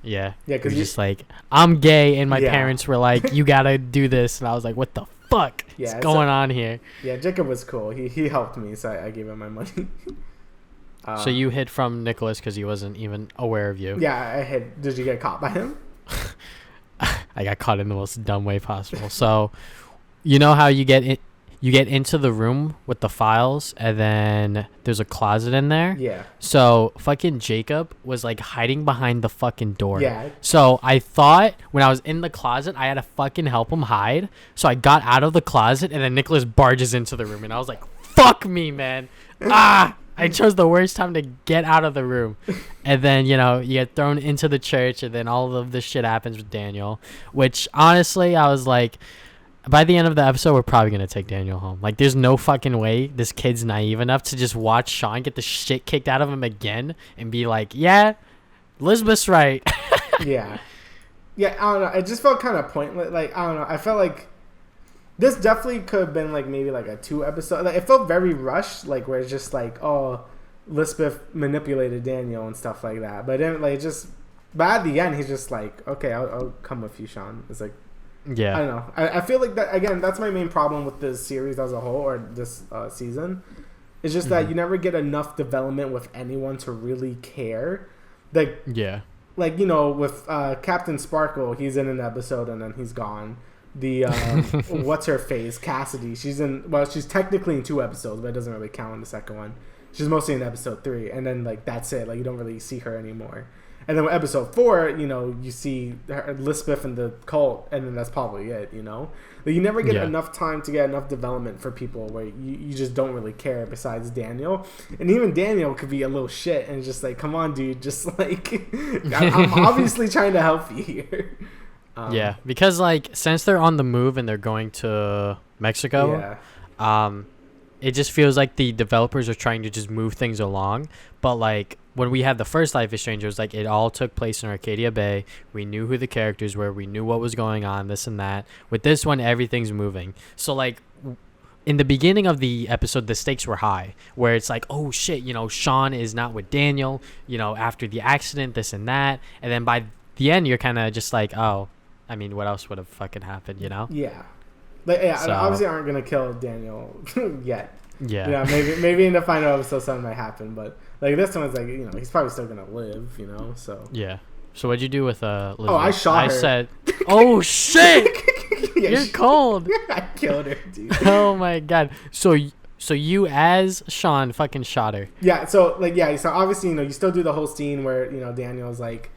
Yeah, because he's just like, I'm gay, and my parents were like, you gotta do this, and I was like, what the fuck is going on here? Yeah, Jacob was cool. He helped me, so I gave him my money. So you hid from Nicholas because he wasn't even aware of you. Yeah, I hid. Did you get caught by him? I got caught in the most dumb way possible. So, you know how you get you get into the room with the files, and then there's a closet in there. Yeah. So fucking Jacob was like hiding behind the fucking door. Yeah. So I thought when I was in the closet, I had to fucking help him hide. So I got out of the closet, and then Nicholas barges into the room, and I was like, fuck me, man. I chose the worst time to get out of the room. And then, you know, you get thrown into the church, and then all of this shit happens with Daniel, which honestly, I was like, by the end of the episode, we're probably going to take Daniel home. Like, there's no fucking way this kid's naive enough to just watch Sean get the shit kicked out of him again and be like, yeah, Elizabeth's right. Yeah. Yeah, I don't know. It just felt kind of pointless. Like, I don't know. I felt like this definitely could have been, like, maybe, like, a 2-episode. Like, it felt very rushed, like, where it's just, like, oh, Elizabeth manipulated Daniel and stuff like that. But then, like, just... But at the end, he's just like, okay, I'll come with you, Sean. It's like... Yeah. I don't know. I feel like that, again, that's my main problem with this series as a whole, or this season. It's just that you never get enough development with anyone to really care. Like, yeah. Like, you know, with Captain Sparkle, he's in an episode and then he's gone. The, what's her face? Cassidy. She's technically in 2 episodes, but it doesn't really count in the second one. She's mostly in episode 3. And then, like, that's it. Like, you don't really see her anymore. And then with episode 4, you know, you see Elizabeth and the cult, and then that's probably it, you know? Like, you never get enough time to get enough development for people where you just don't really care besides Daniel. And even Daniel could be a little shit and just like, come on, dude, just like, I'm obviously trying to help you here. Yeah, because like, since they're on the move and they're going to Mexico, it just feels like the developers are trying to just move things along. But like, when we had the first Life is Strange, it was like it all took place in Arcadia Bay. We knew who the characters were. We knew what was going on, this and that. With this one, everything's moving. So like, in the beginning of the episode, the stakes were high, where it's like, oh shit, you know, Sean is not with Daniel, you know, after the accident, this and that. And then by the end, you're kind of just like, oh, I mean, what else would have fucking happened, you know? Yeah. Like, yeah, so, obviously aren't going to kill Daniel yet. Yeah. You know, maybe in the final episode something might happen, but like this one's like, you know, he's probably still gonna live, you know. So yeah. So what'd you do with Elizabeth? Oh, I shot her. I said, oh shit, you're cold. I killed her, dude. Oh my god. So you as Sean fucking shot her. Yeah. So like So obviously, you know, you still do the whole scene where, you know, Daniel's like,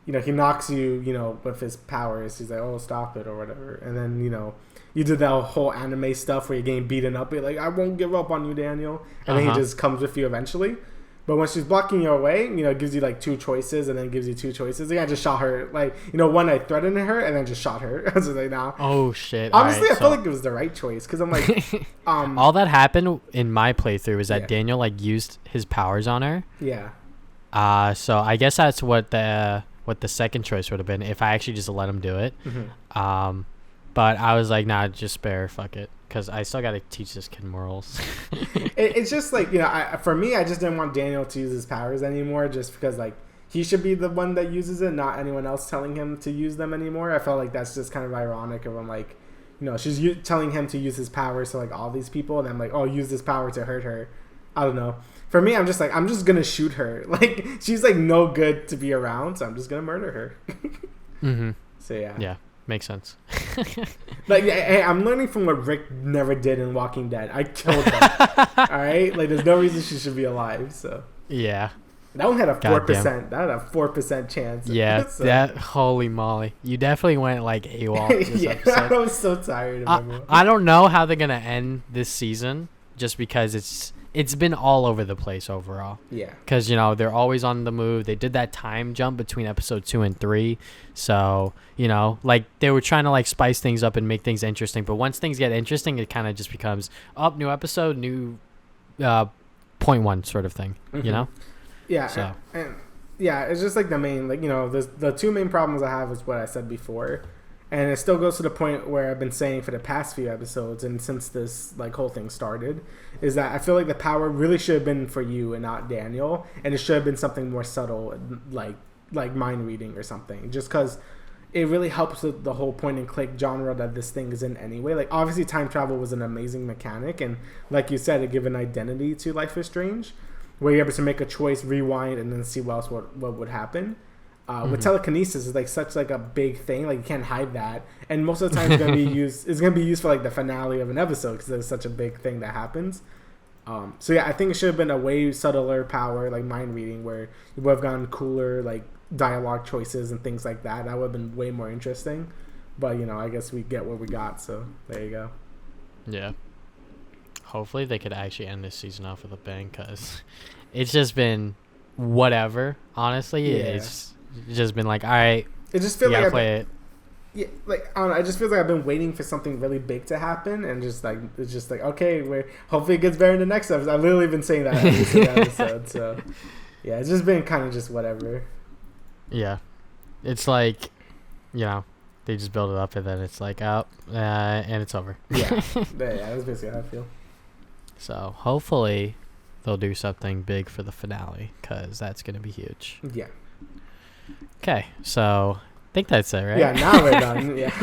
you know, he knocks you, you know, with his powers. He's like, oh, stop it or whatever, and then, you know, you did that whole anime stuff where you're getting beaten up. You're like, I won't give up on you, Daniel. And then he just comes with you eventually. But when she's blocking your way, you know, it gives you like 2 choices and then gives you 2 choices. Like, I just shot her. Like, you know, one, I threatened her and then just shot her. I was like, nah. Oh, shit. Honestly, right, I feel like it was the right choice because I'm like... all that happened in my playthrough is that Daniel, like, used his powers on her. Yeah. So I guess that's what the second choice would have been if I actually just let him do it. But I was like, nah, just spare her, fuck it. Because I still got to teach this kid morals. It's just like, you know, for me, I just didn't want Daniel to use his powers anymore just because, like, he should be the one that uses it, not anyone else telling him to use them anymore. I felt like that's just kind of ironic of him, like, you know, she's telling him to use his powers to, like, all these people, and I'm like, oh, use this power to hurt her. I don't know. For me, I'm just like, I'm just going to shoot her. Like, she's, like, no good to be around, so I'm just going to murder her. So, yeah. Yeah. Makes sense. Like, hey, I'm learning from what Rick never did in Walking Dead. I killed them. All right, like there's no reason she should be alive. So yeah, that one had a 4%. That had a 4% chance. Yeah, so. That holy moly, you definitely went like AWOL. This episode. I was so tired. I don't know how they're gonna end this season, just because it's been all over the place overall. Yeah. Because, you know, they're always on the move. They did that time jump between episode 2 and 3. So, you know, like they were trying to like spice things up and make things interesting. But once things get interesting, it kind of just becomes new episode, new point one sort of thing, you know? Yeah. So. And yeah, it's just like the main, like, you know, the 2 main problems I have is what I said before. And it still goes to the point where I've been saying for the past few episodes and since this like whole thing started, is that I feel like the power really should have been for you and not Daniel, and it should have been something more subtle, like mind reading or something. Just because it really helps with the whole point and click genre that this thing is in anyway. Like obviously, time travel was an amazing mechanic, and like you said, it gave an identity to Life is Strange, where you're able to make a choice, rewind, and then see what would happen. With telekinesis, it's like such like a big thing. Like you can't hide that, and most of the time it's gonna be used. It's gonna be used for like the finale of an episode because it's such a big thing that happens. So yeah, I think it should have been a way subtler power, like mind reading, where you would have gotten cooler like dialogue choices and things like that. That would have been way more interesting. But I guess we get what we got. So there you go. Yeah. Hopefully they could actually end this season off with a bang, because it's just been whatever. Honestly, it's just been like, all right, it just feels like play it. Yeah, like I don't know. I just feel like I've been waiting for something really big to happen, and just like it's just like okay, hopefully it gets better in the next episode. I've literally been saying that every single episode. So yeah, it's just been kind of just whatever. Yeah, it's like they just build it up and then it's like and it's over. Yeah, that's basically how I feel. So hopefully they'll do something big for the finale, because that's gonna be huge. Yeah. Okay, so I think that's it, right? Yeah, now we're done. Yeah.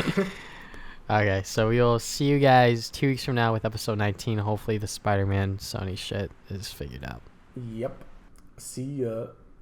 Okay, so we will see you guys 2 weeks from now with episode 19. Hopefully the Spider-Man Sony shit is figured out. Yep. See ya.